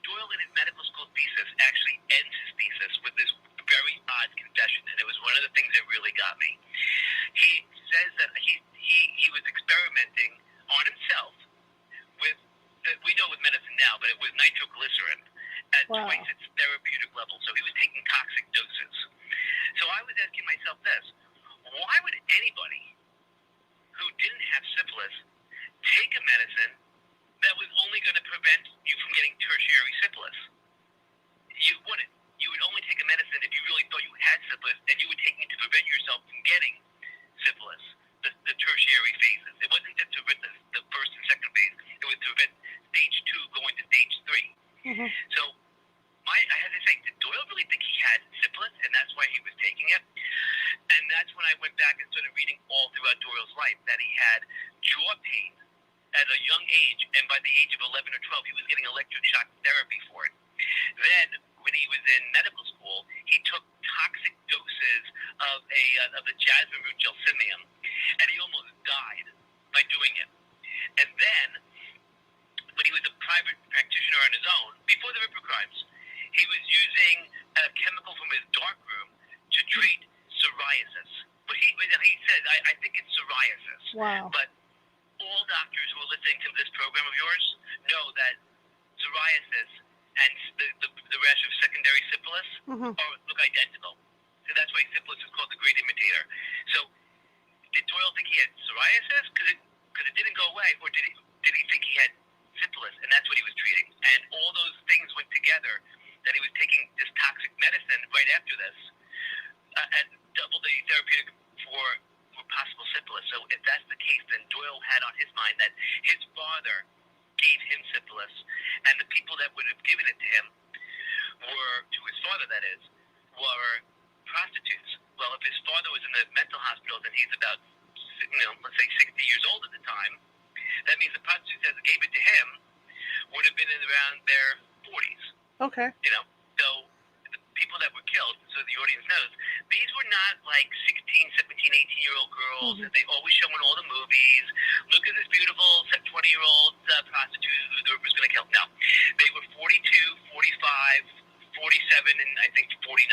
[SPEAKER 2] Doyle, in his medical school thesis, actually ends his thesis with this very odd confession, and it was one of the things that really got me. He says that he was experimenting on himself with, we know with medicine now, but it was nitroglycerin at twice its therapeutic level. So he was taking toxic doses. So I was asking myself this: why would anybody who didn't have syphilis take a medicine that was only going to prevent you from getting tertiary syphilis? You wouldn't. You would only take a medicine if you really thought you had syphilis, and you would take it to prevent yourself from getting syphilis, the tertiary phases. It wasn't just to prevent the first and second phase. It was to prevent stage 2
[SPEAKER 1] Mm-hmm.
[SPEAKER 2] So I had to say, did Doyle really think he had syphilis, and that's why he was taking it? And that's when I went back and started reading all throughout Doyle's life that he had jaw pain at a young age, and by the age of 11 or 12, he was getting electric shock therapy for it. Then, when he was in medical school, he took toxic doses of the jasmine root gelsemium, and he almost died by doing it. And then, when he was a private practitioner on his own, before the Ripper crimes, he was using a chemical from his darkroom to treat psoriasis. But he said, I think it's psoriasis.
[SPEAKER 1] Wow.
[SPEAKER 2] But all doctors who are listening to this program of yours know that psoriasis and the rash of secondary syphilis look identical. So that's why syphilis is called the great imitator. So did Doyle think he had psoriasis because it didn't go away, or did he think he had syphilis, and that's what he was treating? And all those things went together, that he was taking this toxic medicine right after this, and double the therapeutic for possible syphilis. So if that's the case, then Doyle had on his mind that his father gave him syphilis, and the people that would have given it to him to his father, that is, were prostitutes. Well, if his father was in the mental hospital, then he's about, let's say 60 years old at the time. That means the prostitutes that gave it to him would have been in around their 40s.
[SPEAKER 1] Okay.
[SPEAKER 2] So the people that were killed, so the audience knows, these were not like 16, 17, 18-year-old girls that they always show in all the movies. Look at this beautiful 20-year-old prostitute who the Ripper's going to kill. No. They were 42, 45, 47, and I think 49.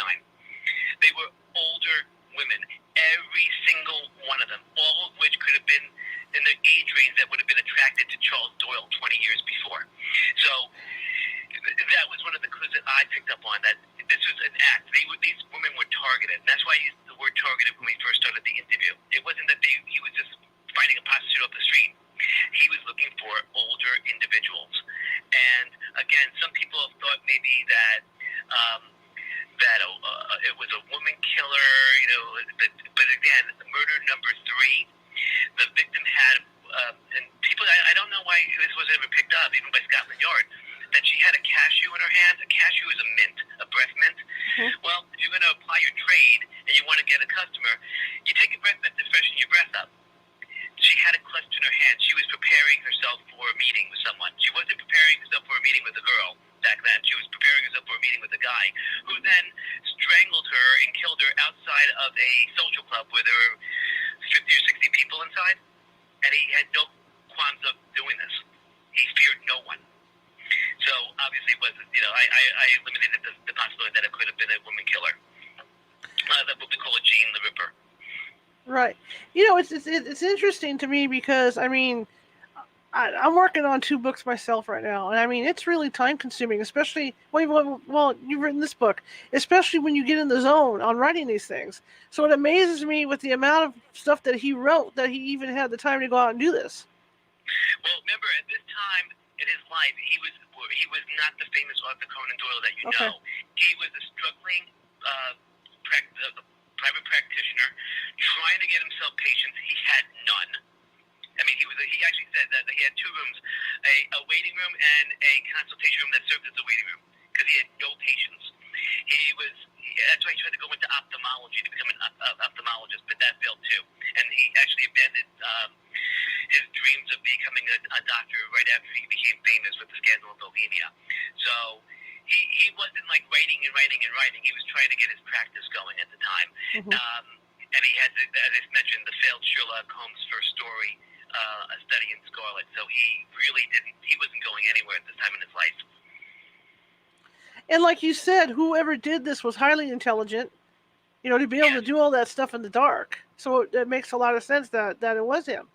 [SPEAKER 2] They were older women, every single one of them, all of which could have been in the age range that would have been attracted to Charles Doyle 20 years before. So that was one of the clues that I picked up on, that this was an act. These women were targeted. And that's why I used the word targeted when we first started the interview. It wasn't that he was just finding a prostitute off the street. He was looking for older individuals. And again, some people have thought maybe that it was a woman killer, but again, murder number 3, the victim had, and people, I don't know why this was ever picked up, even by Scotland Yard, that she had a cashew in her hands. A cashew is a mint, a breath mint. Well, if you're going to apply your trade and you want to get a customer, you take a breath mint to freshen your breath up. She had a clutch in her hand. She was preparing herself for a meeting with someone. She wasn't preparing herself for a meeting with a girl back then. She was preparing herself for a meeting with a guy who then strangled her and killed her outside of a social club where there were 50 or 60 people inside. And he had no qualms of doing this. He feared no one. So obviously it wasn't, I eliminated the possibility that it could have been a woman killer. That's what we call a Jane the Ripper.
[SPEAKER 1] Right. It's interesting to me because, I'm working on 2 books myself right now, and it's really time consuming, especially, well, you've written this book, especially when you get in the zone on writing these things. So it amazes me with the amount of stuff that he wrote, that he even had the time to go out and do this.
[SPEAKER 2] Well, remember, at this time in his life, he was not the famous Arthur Conan Doyle that you know. He was a struggling private practitioner trying to get himself patients. He had none. He actually said that he had 2 rooms, a waiting room and a consultation room that served as a waiting room, because he had no patients. That's why he tried to go into ophthalmology to become an ophthalmologist, but that failed too. And he actually abandoned his dreams of becoming a doctor right after he became famous with the scandal of Bohemia. So he wasn't like writing. He was trying to get his practice going at the time. And he had, as I mentioned, the failed Sherlock Holmes first story, A Study in Scarlet. So he wasn't going anywhere at this time in his life.
[SPEAKER 1] And like you said, whoever did this was highly intelligent, to be able to do all that stuff in the dark. So it makes a lot of sense that it was him.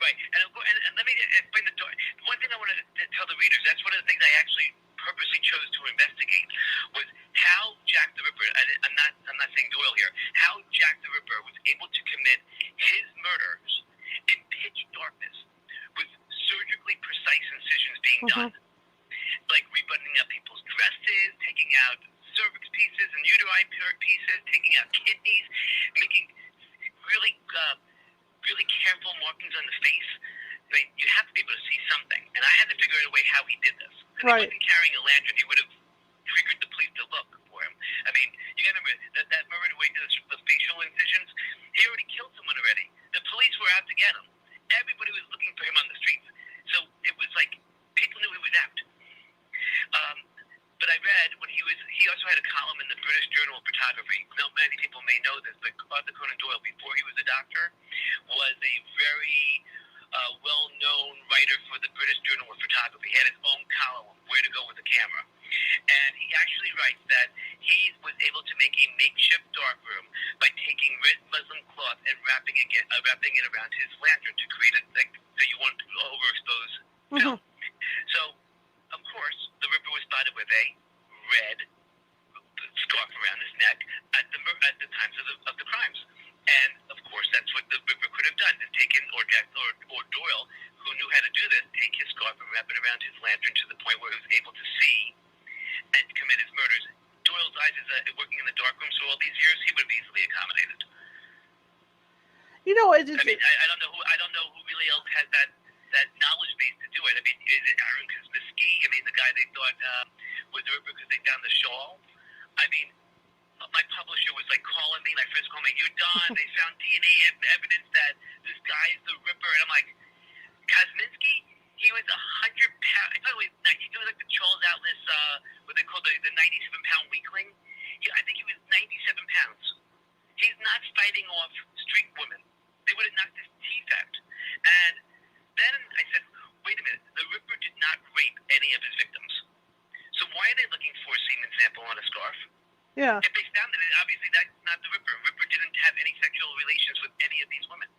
[SPEAKER 2] Right. And let me explain the dark. One thing I wanted to tell the readers, that's one of the things I actually purposely chose to investigate, was how Jack the Ripper, I'm not saying Doyle here, how Jack the Ripper was able to commit his murders in pitch darkness with surgically precise incisions being done. Like rebuttoning up people's dresses, taking out cervix pieces and uteri pieces, taking out kidneys, making really careful markings on the face. You have to be able to see something. And I had to figure out a way how he did this. When he wasn't carrying a lantern, he would have triggered the police to look for him. I mean, you got to remember that murder where he did the facial incisions, he already killed someone already. The police were out to get him. Everybody was looking for him on the streets. So it was like people knew he was out. But I read when he also had a column in the British Journal of Photography. Now, many people may know this, but Arthur Conan Doyle, before he was a doctor, was a very well-known writer for the British Journal of Photography. He had his own column, Where to Go with the Camera. And he actually writes that he was able to make a makeshift darkroom by taking red muslin cloth and wrapping it around his lantern to create so you won't overexpose film. So, of course, the Ripper was spotted with a red scarf around his neck at the times of the crimes. And, of course, that's what the Ripper could have done, is taken, or Doyle, who knew how to do this, take his scarf and wrap it around his lantern to the point where he was able to see and commit his murders. Doyle's eyes is working in the darkroom, so all these years he would have easily accommodated.
[SPEAKER 1] You know, I
[SPEAKER 2] don't know who really else has that knowledge base to do it. I mean, is it Aaron Kosminski? I mean, the guy they thought was the Ripper because they found the shawl. I mean, my publisher was like calling me. My friends calling me, "You're done. They found DNA evidence that this guy is the Ripper." And I'm like, Kosminski? He was 100 pounds. I thought he was like the Charles Atlas, what they call the 97-pound weakling. I think he was 97 pounds. He's not fighting off street women. They would have knocked his teeth out. And then I said, wait a minute. The Ripper did not rape any of his victims. So why are they looking for a semen sample on a scarf?
[SPEAKER 1] Yeah.
[SPEAKER 2] If they found it, obviously that's not the Ripper. Ripper didn't have any sexual relations with any of these women.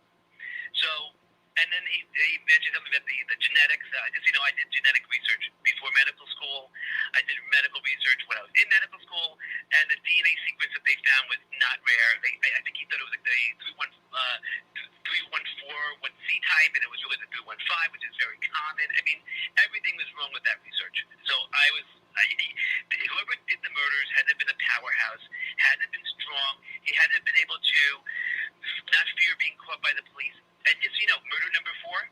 [SPEAKER 2] So, and then he mentioned something about the genetics. I did genetic research before medical school. I did medical research when I was in medical school, and the DNA sequence that they found was not rare. I think he thought it was like the 3141C type, and it was really the 315, which is very common. I mean, everything was wrong with that research. So whoever did the murders had to have been a powerhouse, had to have been strong. He had to have been able to not fear being caught by the police. And just so you know, murder number 4,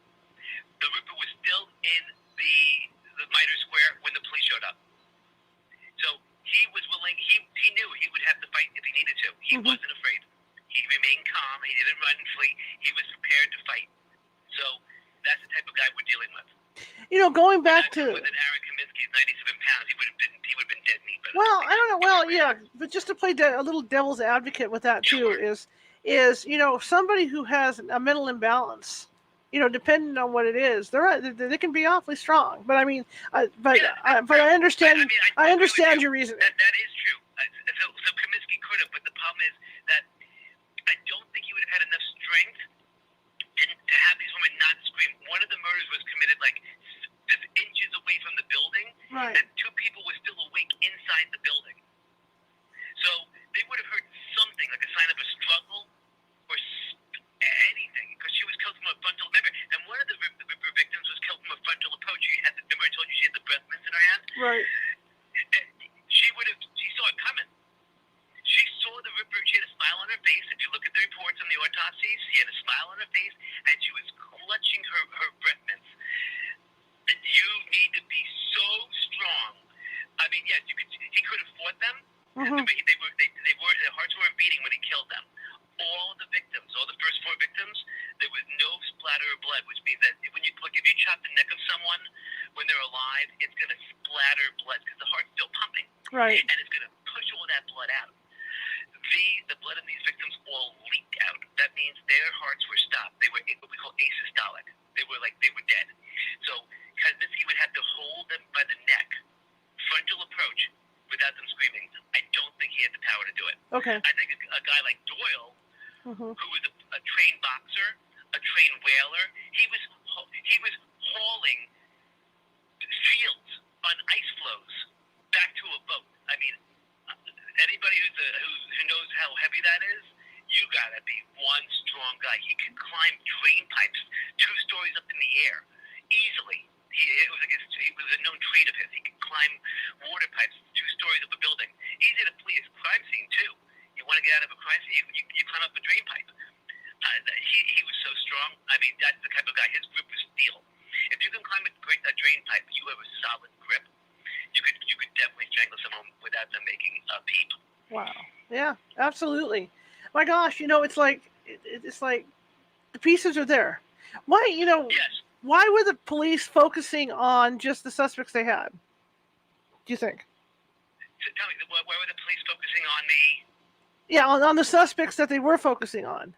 [SPEAKER 2] the Ripper was still in the Mitre Square when the police showed up. So he was willing. He knew he would have to fight if he needed to. He wasn't afraid. He remained calm. He didn't run and flee. He was prepared to fight. So that's the type of guy we're dealing with.
[SPEAKER 1] You know, going back to
[SPEAKER 2] with an Aaron Kosminski, 97 pounds, he would have been dead meat.
[SPEAKER 1] Well, I don't know. Well, yeah, but just to play a little devil's advocate with that too is somebody who has a mental imbalance, depending on what it is, they can be awfully strong. But I mean, I understand. I understand your reason.
[SPEAKER 2] That is true. So Kosminski could have, but the problem is that I don't think he would have had enough strength to have these women not scream. One of the murders was committed like just inches away from the building,
[SPEAKER 1] right,
[SPEAKER 2] and 2 people were still awake inside the building. So they would have heard something like a sign of a struggle or anything, because she was killed from a frontal. Remember, and one of the Ripper victims was killed from a frontal approach. Remember I told you she had the breath mints in her hand?
[SPEAKER 1] Right.
[SPEAKER 2] She saw it coming. She saw the Ripper. She had a smile on her face. If you look at the reports on the autopsies, she had a smile on her face, and she was clutching her breath mints. And you need to be so strong. I mean, yes, he could have fought them. Their hearts weren't beating when he killed them. All the victims, all the first 4 victims, there was no splatter of blood, which means that if you chop the neck of someone when they're alive, it's going to splatter blood because the heart's still pumping.
[SPEAKER 1] Right.
[SPEAKER 2] And it's going to push all that blood out. The blood in these victims all leaked out. That means their hearts were stopped. They were what we call asystolic. They were dead. So Kosminski would have to hold them by the neck, frontal approach, without them screaming. I don't think he had the power to do it.
[SPEAKER 1] Okay.
[SPEAKER 2] I think a guy like Doyle, who was a trained boxer, a trained whaler, he was hauling shields on ice floes back to a boat. I mean, anybody who knows how heavy that is, you gotta be one strong guy. He could climb drain pipes 2 stories up in the air easily. It was a known trait of his. He could climb water pipes 2 stories up a building. Easy to flee a crime scene too. You want to get out of a crime scene, you climb up a drain pipe. He was so strong. I mean, that's the type of guy. His grip was steel. If you can climb a drain pipe, you have a solid grip.
[SPEAKER 1] Absolutely. My gosh, it's like the pieces are there. Why,
[SPEAKER 2] Yes.
[SPEAKER 1] why were the police focusing on just the suspects they had? Do you think?
[SPEAKER 2] So tell me, where were the police focusing on the?
[SPEAKER 1] Yeah, on the suspects that they were focusing on.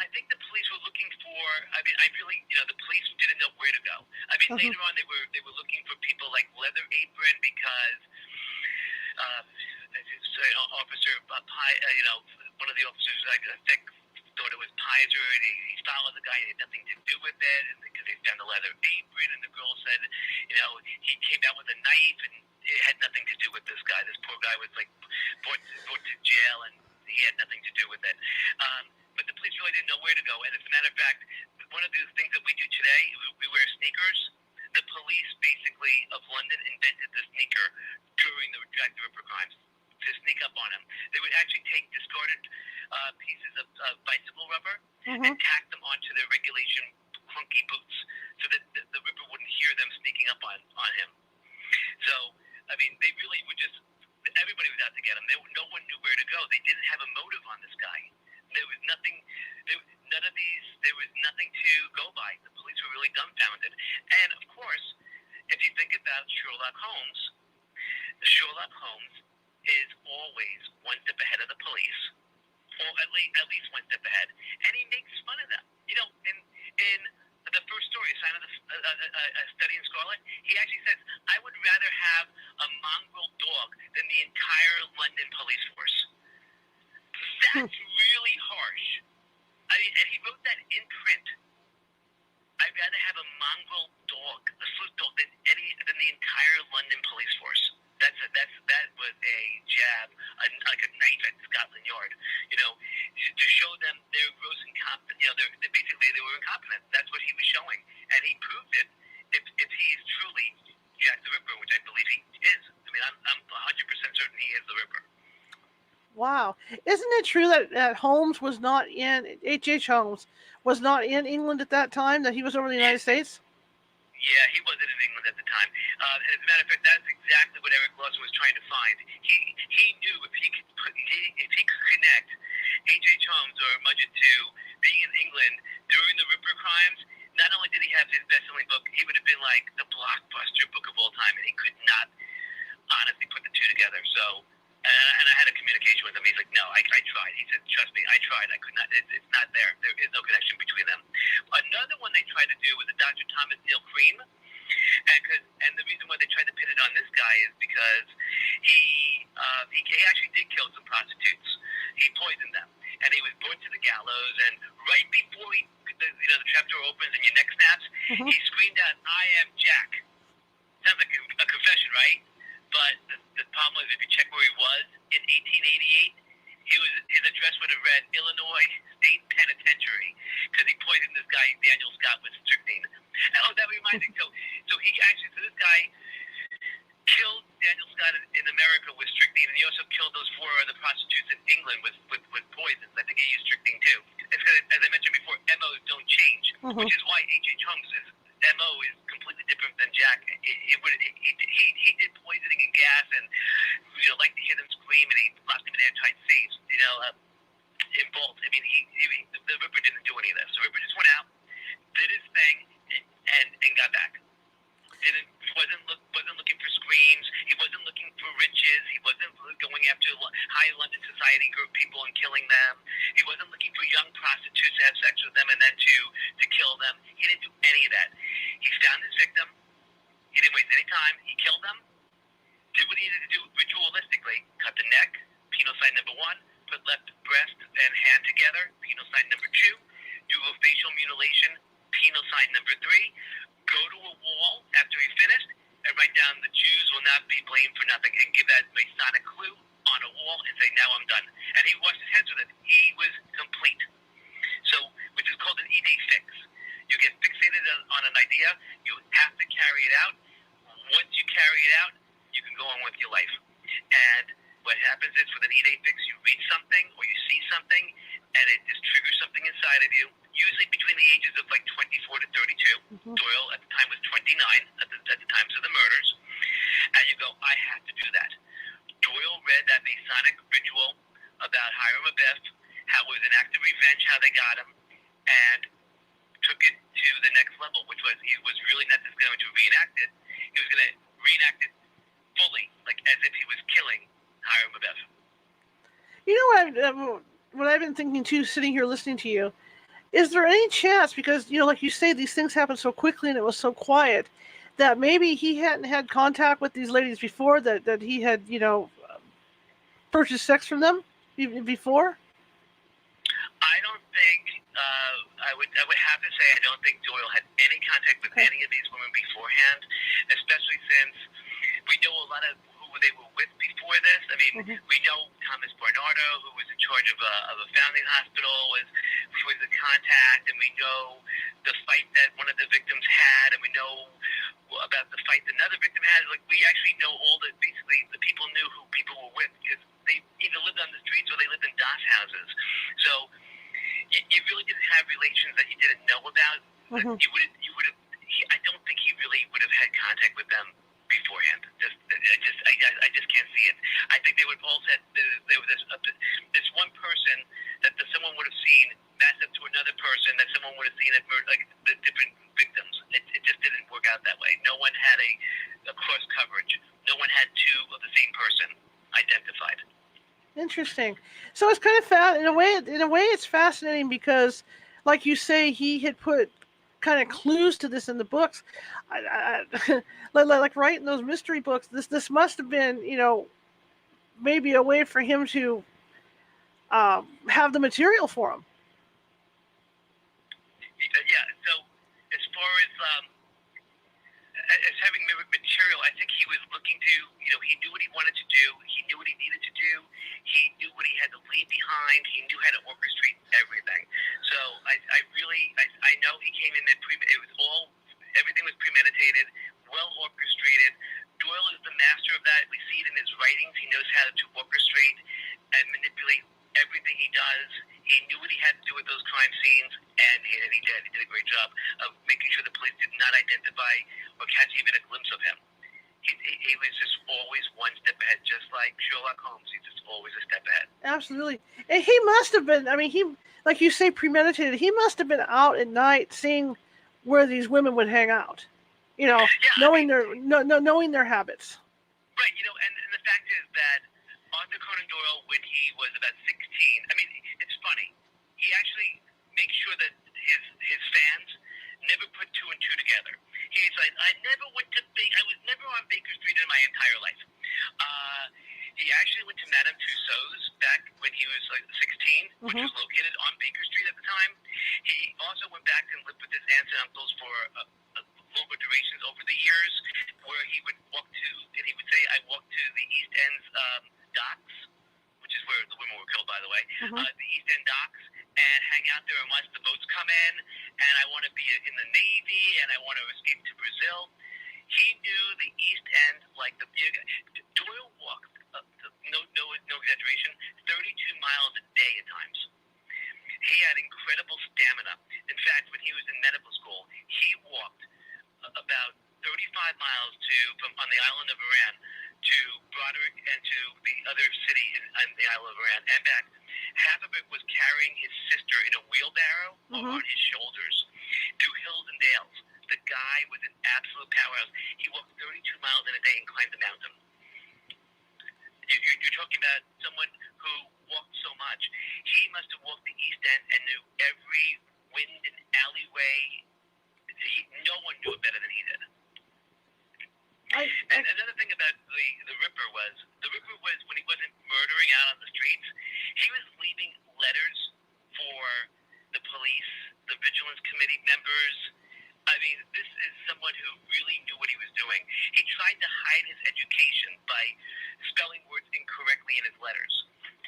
[SPEAKER 2] I think the police were looking for. I mean, I really, the police didn't know where to go. I mean,
[SPEAKER 1] Uh-huh.
[SPEAKER 2] later on, they were looking for people like Leather Apron because officer one of the officers, like I think, thought it was Pizer, and he followed the guy. He had nothing to do with it, and because they found the leather apron, and the girl said, he came out with a knife, and it had nothing to do with this guy. This poor guy was like brought to jail, and he had nothing to do with it. But the police really didn't know where to go. And as a matter of fact, one of the things that we do today, we wear sneakers. The police, basically, of London invented the sneaker during the Jack the Ripper crimes to sneak up on him. They would actually take discarded pieces of bicycle rubber and tack them onto their regulation clunky boots so that the Ripper wouldn't hear them sneaking up on him. So, I mean, they really were just, everybody was out to get him. No one knew where to go. They didn't have a motive on this guy. There was nothing, there was nothing to go by. The police were really dumbfounded. And, of course, if you think about Sherlock Holmes is always one step ahead of the police, or at least one step ahead. And he makes fun of them. In the first story, A Sign of a Study in Scarlet, he actually says, I would rather have a mongrel dog than the entire London police force. That's really harsh. I mean, and he wrote that in print. I'd rather have a mongrel dog, a sleuth dog, than the entire London police force. That was a jab, like a knife at Scotland Yard. To show them they're gross incompetent. They were incompetent. That's what he was showing, and he proved it. If he is truly Jack the Ripper, which I believe he is. I mean, I'm 100% certain he is the Ripper.
[SPEAKER 1] Wow. Isn't it true that Holmes was not in, H.H. Holmes was not in England at that time, that he was over in the United States?
[SPEAKER 2] Yeah, he wasn't in England at the time. And as a matter of fact, that's exactly what Eric Lawson was trying to find. He knew if he could connect H.H. Holmes or Mudgett to being in England during the Ripper crimes, not only did he have his best-selling book, he would have been like the blockbuster book of all time, and he could not honestly put the two together. So, and I had a communication with him. He's like, no, I tried. He said, trust me, I tried. I could not. It's not there. There is no connection between them. Another one they tried to do was a Dr. Thomas Neil Cream. And the reason why they tried to pin it on this guy is because he actually did kill some prostitutes. He poisoned them, and he was brought to the gallows. And right before the trapdoor opens and your neck snaps, he screamed out, "I am Jack." Sounds like a confession, right? But the problem was, if you check where he was in 1888, his address would have read Illinois State Penitentiary, because he poisoned this guy Daniel Scott with strychnine. Oh, that reminds me. So this guy killed Daniel Scott in America with strychnine, and he also killed those 4 other prostitutes in England with poisons. I think he used strychnine too. It's because, as I mentioned before, MOs don't change, which is why H.H. Holmes' MO is completely different than Jack. He did poisoning and gas, and liked to hear them scream, and he locked them in airtight safes. In vaults. I mean, the Ripper didn't do any of this. The Ripper just went out, did his thing, and got back. Wasn't looking for screams. He wasn't looking for riches. He wasn't going after high London society group people and killing them. He wasn't looking for young prostitutes to have sex with them and then to kill them. He didn't do any of that. He found his victim. He didn't waste any time. He killed them. Did what he needed to do ritualistically. Cut the neck. Penal sign number 1. Put left breast and hand together. Penal sign number 2. Do a facial mutilation. Penal sign number 3. Go to a wall after he finished and write down, "The Jews will not be blamed for nothing," and give that Masonic clue on a wall and say, "Now I'm done." And he washed his hands with it. He was complete. So, which is called an E-Day fix. You get fixated on an idea, you have to carry it out. Once you carry it out, you can go on with your life. And what happens is, with an E-Day fix, you read something or you see something, and it just triggers something inside of you, usually between the ages of like 24 to 32. Doyle at the time was 29 at the times of the murders. And you go, I have to do that. Doyle read that Masonic ritual about Hiram Abiff, how it was an act of revenge, how they got him, and took it to the next level, which was he was really not just going to reenact it. He was going to reenact it fully, like as if he was killing Hiram Abiff.
[SPEAKER 1] You know what I've been thinking too, sitting here listening to you. Is there any chance, because, like you say, these things happen so quickly and it was so quiet, that maybe he hadn't had contact with these ladies before, that he had, purchased sex from them before?
[SPEAKER 2] I don't think I would have to say I don't think Doyle had any contact with any of these women beforehand, especially since we know a lot of who they were with before this. I mean, we know Thomas Barnardo, who was in charge of a founding hospital, was a contact, and we know the fight that one of the victims had, and we know about the fight that another victim had. Like, we actually know basically the people knew who people were with because they either lived on the streets or they lived in DOS houses. So you really didn't have relations that you didn't know about. You would have. I don't think he really would have had contact with them beforehand. I just can't see it. I think they would have all said there was this one person that someone would have seen matched up to another person that someone would have seen at like the different victims. It just didn't work out that way. No one had a cross coverage. No one had two of the same person identified.
[SPEAKER 1] Interesting. So it's kind of in a way it's fascinating because, like you say, he had put kind of clues to this in the books. Like writing those mystery books, this must have been, maybe a way for him to have the material for him.
[SPEAKER 2] Yeah. So as far as having material, I think he was looking to, he knew what he wanted to do. He knew what he needed to do. He knew what he had to leave behind. He knew how to orchestrate everything. So I know he came in everything was premeditated, well orchestrated. Doyle is the master of that. We see it in his writings. He knows how to orchestrate and manipulate everything he does. He knew what he had to do with those crime scenes, and he did. He did a great job of making sure the police did not identify or catch even a glimpse of him. He was just always one step ahead, just like Sherlock Holmes. He's just always a step ahead.
[SPEAKER 1] Absolutely. And he must have been, like you say, premeditated. He must have been out at night seeing where these women would hang out, knowing their habits.
[SPEAKER 2] Right, and the fact is that Arthur Conan Doyle, when he was about 16, it's funny. He actually makes sure that his fans never put two and two together. He's like, I was never on Baker Street in my entire life. He actually went to Madame Tussauds back when he was like 16, which was located on Baker Street at the time. He also went back and lived with his aunts and uncles for longer durations over the years, where he would walk to, and he would say, I walked to the East End's docks, which is where the women were killed, by the way, the East End docks, and hang out there and watch the boats come in, and I want to be in the Navy, and I want to escape to Brazil. He knew the East End like the Doyle walked, no exaggeration, 32 miles a day at times. He had incredible stamina. In fact, when he was in medical school, he walked about 35 miles on the island of Iran to Broderick and to the other city on the island of Iran and back. Half of it was carrying his sister in a wheelbarrow on his shoulders through hills and dales. The guy was an absolute powerhouse. He walked 32 miles in a day and climbed the mountain. You're talking about someone who walked so much. He must have walked the East End and knew every wind and alleyway. No one knew it better than he did. And another thing about the Ripper was when he wasn't murdering out on the streets, he was leaving letters for the police, the Vigilance Committee members. This is someone who really knew what he was doing. He tried to hide his education by spelling words incorrectly in his letters,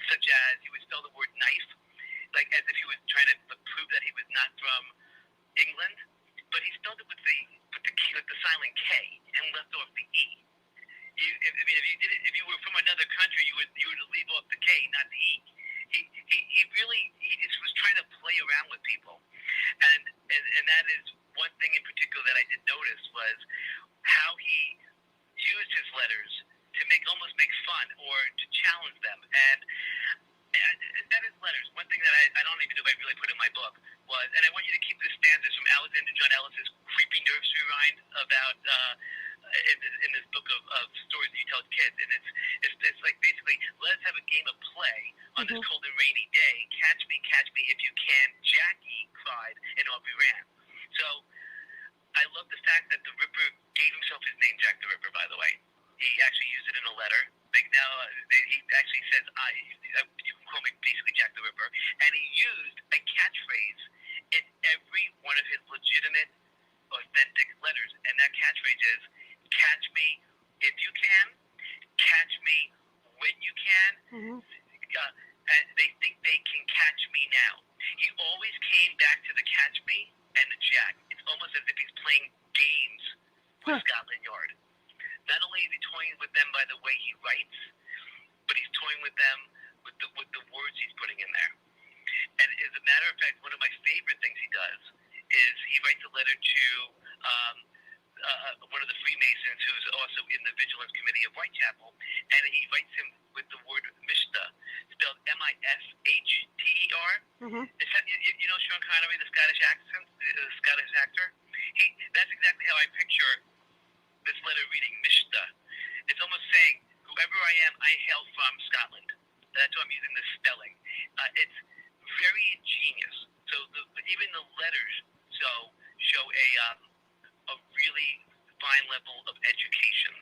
[SPEAKER 2] such as he would spell the word knife, like as if he was trying to prove that he was not from England, but he spelled it with the silent K and left off the E. If you were from another country, you would leave off the K, not the E. He just was trying to play around with people, and that is one thing in particular that I did notice was how he used his letters to almost make fun or to challenge them. And me if you can, Jackie cried, and off we ran. So I love the fact that the Ripper gave himself his name, Jack the Ripper, by the way. He actually used it in a letter. Like now, he actually says, you can call me basically Jack the Ripper. And he used a catchphrase in every one of his legitimate, authentic letters. And that catchphrase is, catch me if you can, catch me when you can.
[SPEAKER 1] Mm-hmm.
[SPEAKER 2] And they think they can catch me now. He always came back to the catch me and the Jack. It's almost as if he's playing games with Scotland Yard. Not only is he toying with them by the way he writes, but he's toying with them with the words he's putting in there. And as a matter of fact, one of my favorite things he does is he writes a letter to one of the Freemasons who's also in the Vigilance Committee of Whitechapel, and he writes him with the word Mishta, spelled M-I-S-H-T-E-R.
[SPEAKER 1] Mm-hmm.
[SPEAKER 2] You know Sean Connery, the Scottish actor? That's exactly how I picture this letter reading Mishta. It's almost saying, whoever I am, I hail from Scotland. That's why I'm using this spelling. It's very ingenious. So even the letters show a really fine level of education.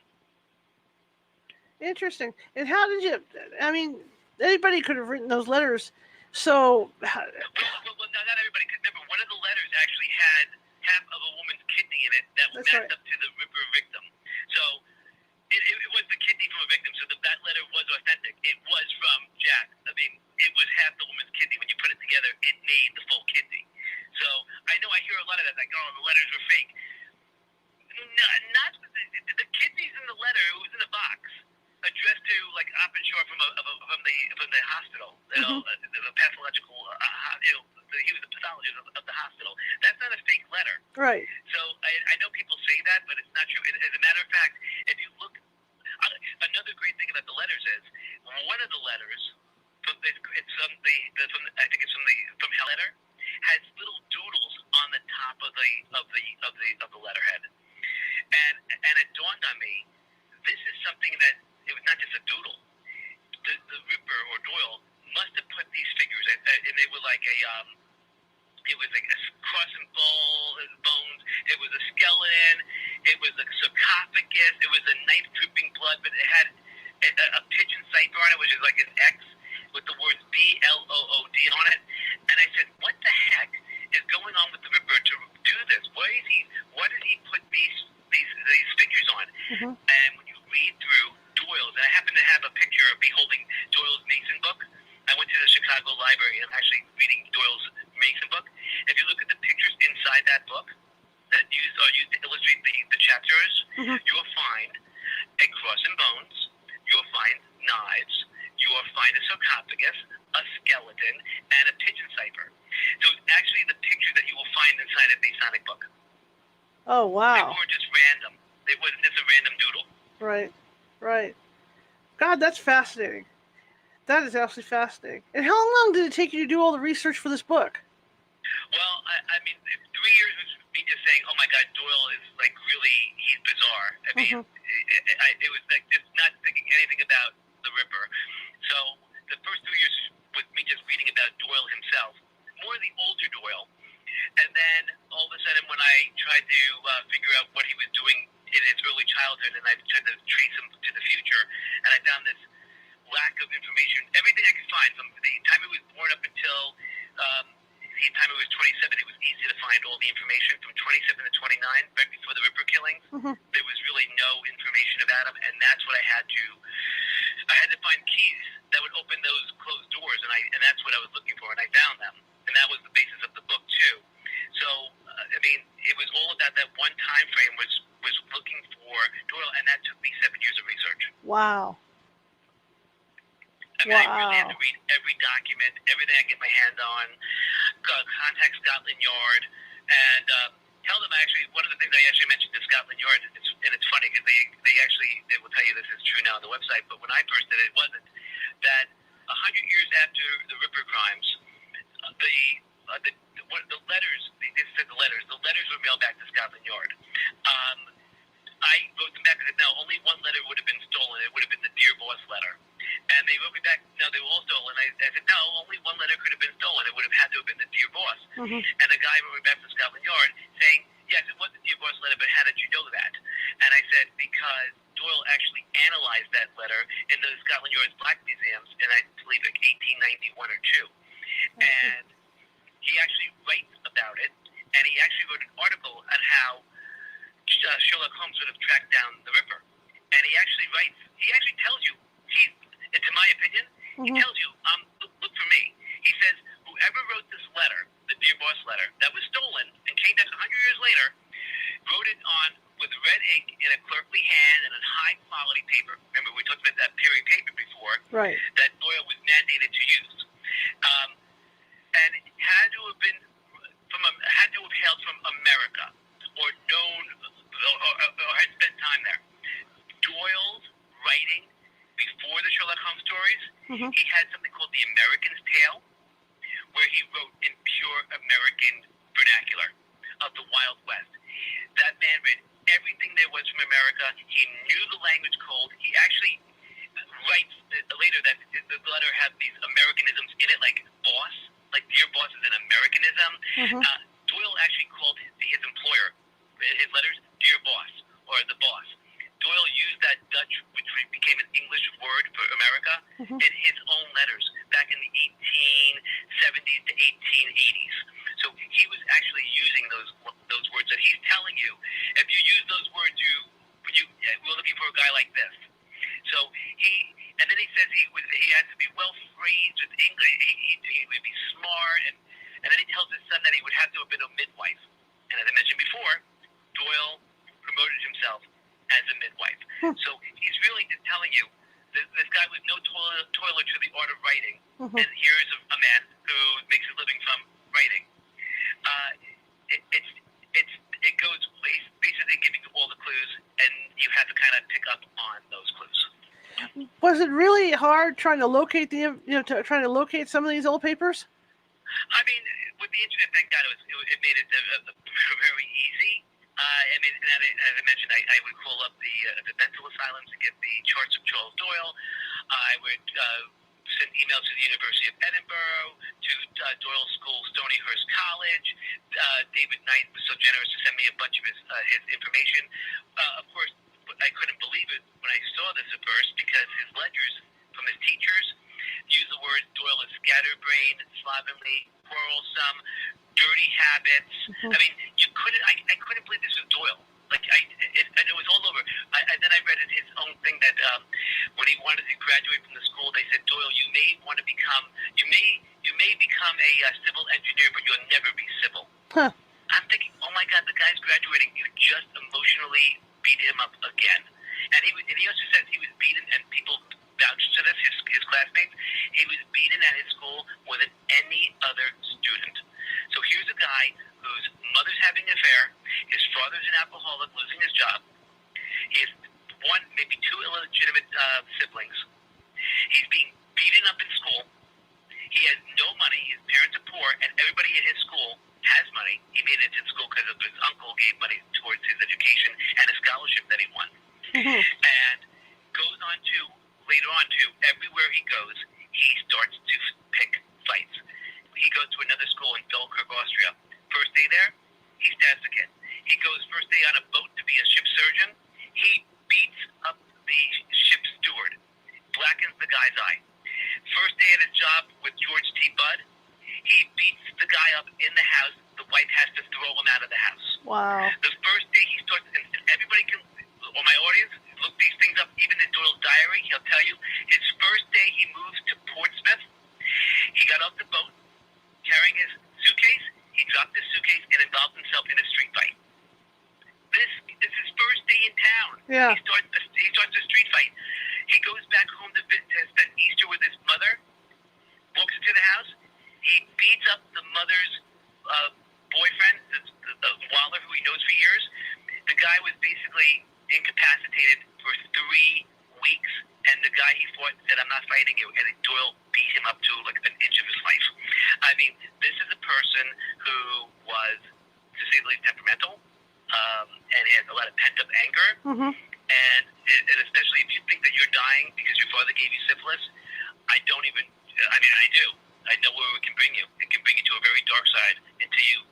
[SPEAKER 1] Interesting. And how did you? I mean, anybody could have written those letters. So.
[SPEAKER 2] Well, not everybody. Because remember, one of the letters actually had half of a woman's kidney in it that matched
[SPEAKER 1] right.
[SPEAKER 2] up to the Ripper victim. So it was the kidney from a victim. So that letter was authentic. It was from Jack. I mean, it was half the woman's kidney. When you put it together, it made the full kidney. So I know I hear a lot of that, like, oh, the letters were fake. Not the kidneys in the letter. It was in a box addressed to like Openshaw from the hospital. You know, the pathological. He was the pathologist of the hospital. That's not a fake letter.
[SPEAKER 1] Right.
[SPEAKER 2] So I know people say that, but it's not true. As a matter of fact, if you look, another great thing about the letters is one of the letters. It's from I think it's from Hell letter, has little doodles on the top of the letterhead, and it dawned on me, this is something that it was not just a doodle. The Ripper or Doyle must have put these figures, and they were like it was like a cross and bones. It was a skeleton. It was a sarcophagus. It was a knife dripping blood, but it had a pigeon cipher on it, which is like an X with the words B-L-O-O-D on it. And I said, what the heck is going on with the Ripper to do this? Why did he put these figures on?
[SPEAKER 1] Mm-hmm.
[SPEAKER 2] And when you read through Doyle's, and I happen to have a picture of me holding Doyle's Mason book. I went to the Chicago Library and I'm actually reading Doyle's Mason book. If you look at the pictures inside that book that are used to illustrate the chapters, you'll find a cross and bones, you'll find knives, you will find a sarcophagus, a skeleton, and a pigeon cipher. So it's actually the picture that you will find inside a Masonic book.
[SPEAKER 1] Oh, wow.
[SPEAKER 2] They weren't just random. It wasn't just a random doodle.
[SPEAKER 1] Right. God, that's fascinating. That is absolutely fascinating. And how long did it take you to do all the research for this book?
[SPEAKER 2] Well, I mean, 3 years was me just saying, oh my God, Doyle is like really, he's bizarre. I mean, it was like just not thinking anything about the Ripper. So the first 3 years was me just reading about Doyle himself, more the older Doyle. And then all of a sudden when I tried to figure out what he was doing in his early childhood, and I tried to trace him to the future, and I found this lack of information, everything I could find, from the time he was born up until the time he was 27, it was easy to find all the information. From 27 to 29, right before the Ripper killings, there was really no information about him, and that's what I had to find keys that would open those closed doors, and that's what I was looking for, and I found them, and that was the basis of the book too. So, I mean, it was all about that one time frame was looking for Doyle, and that took me 7 years of research.
[SPEAKER 1] Wow.
[SPEAKER 2] I mean, I really had to read every document, everything I get my hands on, contact Scotland Yard, and tell them actually, one of the things I actually mentioned to Scotland Yard, and it's funny because they will tell you this is true now on the website, but when I first did it, it wasn't, that 100 years after the Ripper crimes, the letters, this said the letters were mailed back to Scotland Yard. I wrote them back and said, no, only one letter would have been stolen. It would have been the Dear Boss letter. And they wrote me back, no, they were all stolen. I said, no, only one letter could have been stolen. It would have had to have been the Dear Boss. And the guy wrote me back from Scotland Yard saying, yes, it was the Dear Boss letter, but how did you know that? And I said, because Doyle actually analyzed that letter in the Scotland Yard's Black Museums in, I believe, like 1891 or 2. And he actually writes about it, and he actually wrote an article on how Sherlock Holmes would have tracked down the Ripper. And he actually tells you, to my opinion, he tells you, look for me. He says, whoever wrote this letter, the Dear Boss letter, that was stolen and came back 100 years later, wrote it on with red ink in a clerkly hand and on high-quality paper. Remember, we talked about that period paper before,
[SPEAKER 1] right,
[SPEAKER 2] that Doyle was mandated to use. And had to have hailed from America or known or had spent time there. Doyle's writing before the Sherlock Holmes stories, he had something called the American's Tale, where he wrote in pure American vernacular of the Wild West. That man read everything there was from America. He knew the language code. He actually writes later that the letter had these Americanisms in it, like boss, like Dear Boss is an Americanism. Doyle actually called his employer, his letters, Dear Boss, or the boss. Doyle used that Dutch, which became an English word for America, in his own letters back in the 1870s to 1880s. So he was actually using those words that he's telling you. If you use those words, we're looking for a guy like this. So and then he says he has to be well phrased with English. He would be smart, and then he tells his son that he would have to have been a midwife. And as I mentioned before, Doyle promoted himself as a midwife. So he's really just telling you this guy was no toiler to the art of writing, and here's a man who makes a living from writing. It goes basically giving you all the clues, and you have to kind of pick up on those clues.
[SPEAKER 1] Was it really hard trying to locate trying to locate some of these old papers?
[SPEAKER 2] I mean, with the internet, thank God, it made it very easy. I mean, as I mentioned, I would call up the mental asylums to get the charts of Charles Doyle. I would send emails to the University of Edinburgh, to Doyle's school, Stonyhurst College. David Knight was so generous to send me a bunch of his information. Of course, I couldn't believe it when I saw this at first, because his ledgers from his teachers use the word Doyle is scatterbrained, slovenly, quarrelsome, dirty habits. I mean, I couldn't believe this was Doyle. Like, and it was all over. Then I read in his own thing that when he wanted to graduate from the school, they said, Doyle, you may become a civil engineer, but you'll never be civil. I'm thinking, oh my God, the guy's graduating. You just emotionally beat him up again. And he also says he was beaten, and people vouched to this, his classmates. He was beaten at his school more than any other student. So here's a guy whose mother's having an affair, his father's an alcoholic, losing his job. He has one, maybe two illegitimate siblings. He's being beaten up in school. He has no money. His parents are poor, and everybody at his school has money. He made it to school because of his uncle gave money towards his education and a scholarship that he won. And goes on to, later on to, everywhere he goes, he starts to pick fights. He goes to another school in Dunkirk, Austria. First day there, he stabs a kid. He goes first day on a boat to be a ship surgeon. He beats up the ship steward, blackens the guy's eye. First day at his job with George T. Budd, he beats the guy up in the house. The wife has to throw him out of the house.
[SPEAKER 1] Wow.
[SPEAKER 2] The first day he starts, and everybody can, or my audience, look these things up. Even in Doyle's diary, he'll tell you, his first day he moved to Portsmouth. He got off the boat, carrying his suitcase. He dropped his suitcase and involved himself in a street fight. This is his first day in town.
[SPEAKER 1] Yeah.
[SPEAKER 2] He starts a street fight. He goes back home to spend Easter with his mother, walks into the house. He beats up the mother's boyfriend, Waller, who he knows for years. The guy was basically incapacitated for 3 weeks, and the guy he fought said, I'm not fighting you, and Doyle beat him up to like an inch of his life. I mean, this is a person who was, to say the least, temperamental, and has a lot of pent-up anger, and especially if you think that you're dying because your father gave you syphilis, I don't even. I mean, I do. I know where it can bring you. It can bring you to a very dark side until you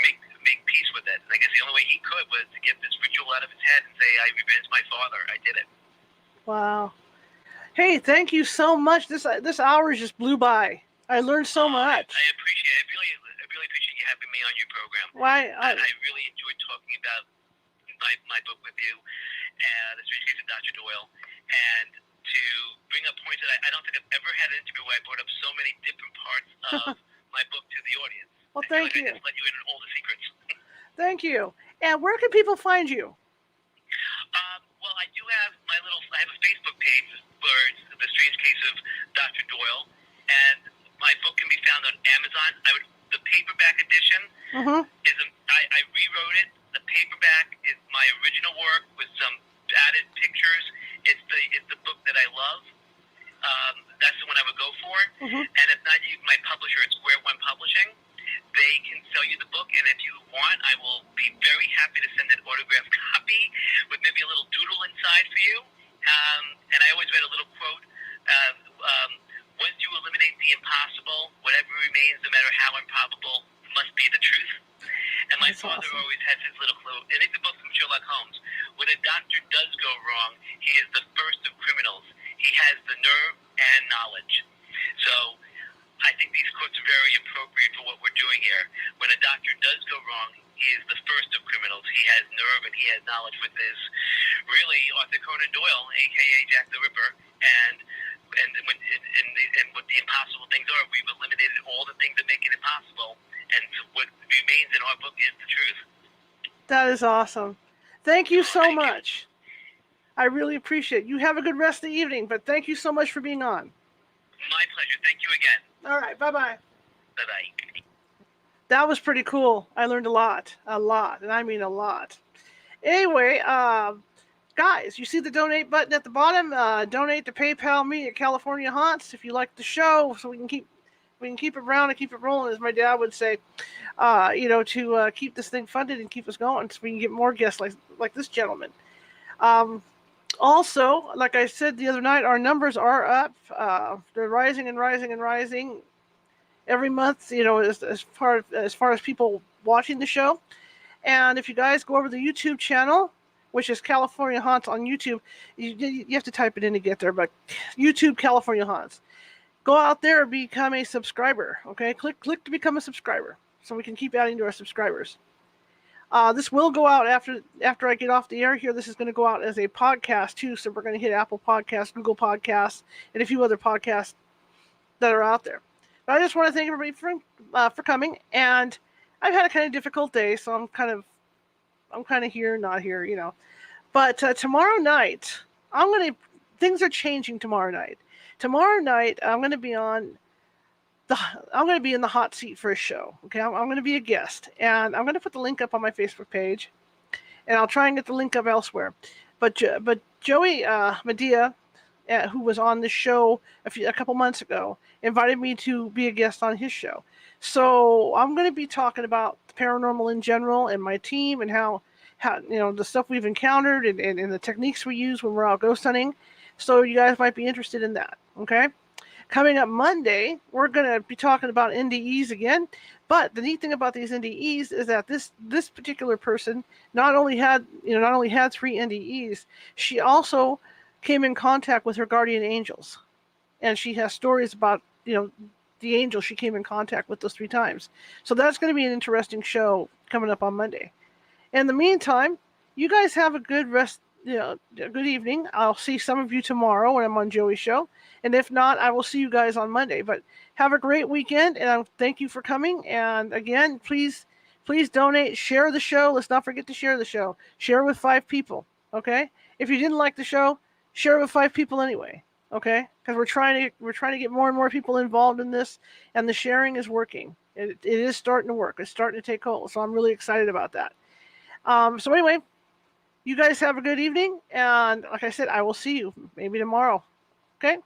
[SPEAKER 2] make peace with it. And I guess the only way he could was to get this ritual out of his head and say, "I revenged my father. I did it."
[SPEAKER 1] Wow. Hey, thank you so much. This hour just blew by. I learned so much.
[SPEAKER 2] I appreciate it. I really appreciate you having me on your program.
[SPEAKER 1] Why?
[SPEAKER 2] I really enjoyed talking about my book with you, The Strange Case of Dr. Doyle, and to bring up points that I don't think I've ever had an interview where I brought up so many different parts of my book to the audience.
[SPEAKER 1] Well, thank you.
[SPEAKER 2] I just let you in on all the secrets.
[SPEAKER 1] Thank you. And where can people find you?
[SPEAKER 2] Well, I do have I have a Facebook page where it's The Strange Case of Dr. Doyle, and my book can be found on Amazon. The paperback edition is I rewrote it. The paperback is my original work with some added pictures. It's the book that I love. That's the one I would go for. And if not, my publisher, it's Square One Publishing. They can sell you the book, and if you want, I will be very happy to send an autographed copy with maybe a little doodle inside for you. And I always write a little quote. Once you eliminate the impossible, whatever remains, no matter how improbable, must be the truth. And my father always has his little quote. And it's a book from Sherlock Holmes. When a doctor does go wrong, he is the first of criminals. He has the nerve and knowledge. So I think these quotes are very appropriate for what we're doing here. When a doctor does go wrong, he is the first of criminals. He has nerve and he has knowledge with his, really, Arthur Conan Doyle, a.k.a. Jack the Ripper. And what the impossible things are, we've eliminated all the things that make it impossible. And what remains in our book is the truth. That
[SPEAKER 1] is awesome. Thank you so much. I really appreciate it. You have a good rest of the evening, but thank you so much for being on.
[SPEAKER 2] My pleasure. Thank you again.
[SPEAKER 1] All right. Bye-bye.
[SPEAKER 2] Bye-bye.
[SPEAKER 1] That was pretty cool. I learned a lot, and I mean a lot. Anyway, guys, you see the donate button at the bottom? Donate to PayPal me at California Haunts if you like the show, so we can keep it around and keep it rolling, as my dad would say. To keep this thing funded and keep us going, so we can get more guests like this gentleman. Also, like I said the other night, our numbers are up. They're rising and rising and rising every month. As far as people watching the show. And if you guys go over to the YouTube channel, which is California Haunts on YouTube, you have to type it in to get there. But YouTube California Haunts. Go out there and become a subscriber. Okay, click to become a subscriber, so we can keep adding to our subscribers. This will go out after I get off the air here. This is going to go out as a podcast too, so we're going to hit Apple Podcasts, Google Podcasts, and a few other podcasts that are out there. But I just want to thank everybody for coming. And I've had a kind of difficult day, so I'm kind of here, not here, But tomorrow night, things are changing tomorrow night. Tomorrow night, I'm going to be in the hot seat for a show. Okay, I'm going to be a guest, and I'm going to put the link up on my Facebook page, and I'll try and get the link up elsewhere. But Joey Medea, who was on the show a couple months ago, invited me to be a guest on his show. So I'm going to be talking about the paranormal in general and my team and how the stuff we've encountered and the techniques we use when we're out ghost hunting. So you guys might be interested in that. Okay. Coming up Monday, we're going to be talking about NDEs again. But the neat thing about these NDEs is that this particular person not only had 3 NDEs, she also came in contact with her guardian angels, and she has stories about the angel she came in contact with those 3 times. So that's going to be an interesting show coming up on Monday. In the meantime, you guys have a good good evening. I'll see some of you tomorrow when I'm on Joey's show. And if not, I will see you guys on Monday. But have a great weekend, and I thank you for coming. And again, please donate, share the show. Let's not forget to share the show. Share with 5 people, okay? If you didn't like the show, share it with 5 people anyway, okay? Because we're trying to get more and more people involved in this, and the sharing is working. It is starting to work. It's starting to take hold. So I'm really excited about that. So anyway, you guys have a good evening, and like I said, I will see you maybe tomorrow, okay?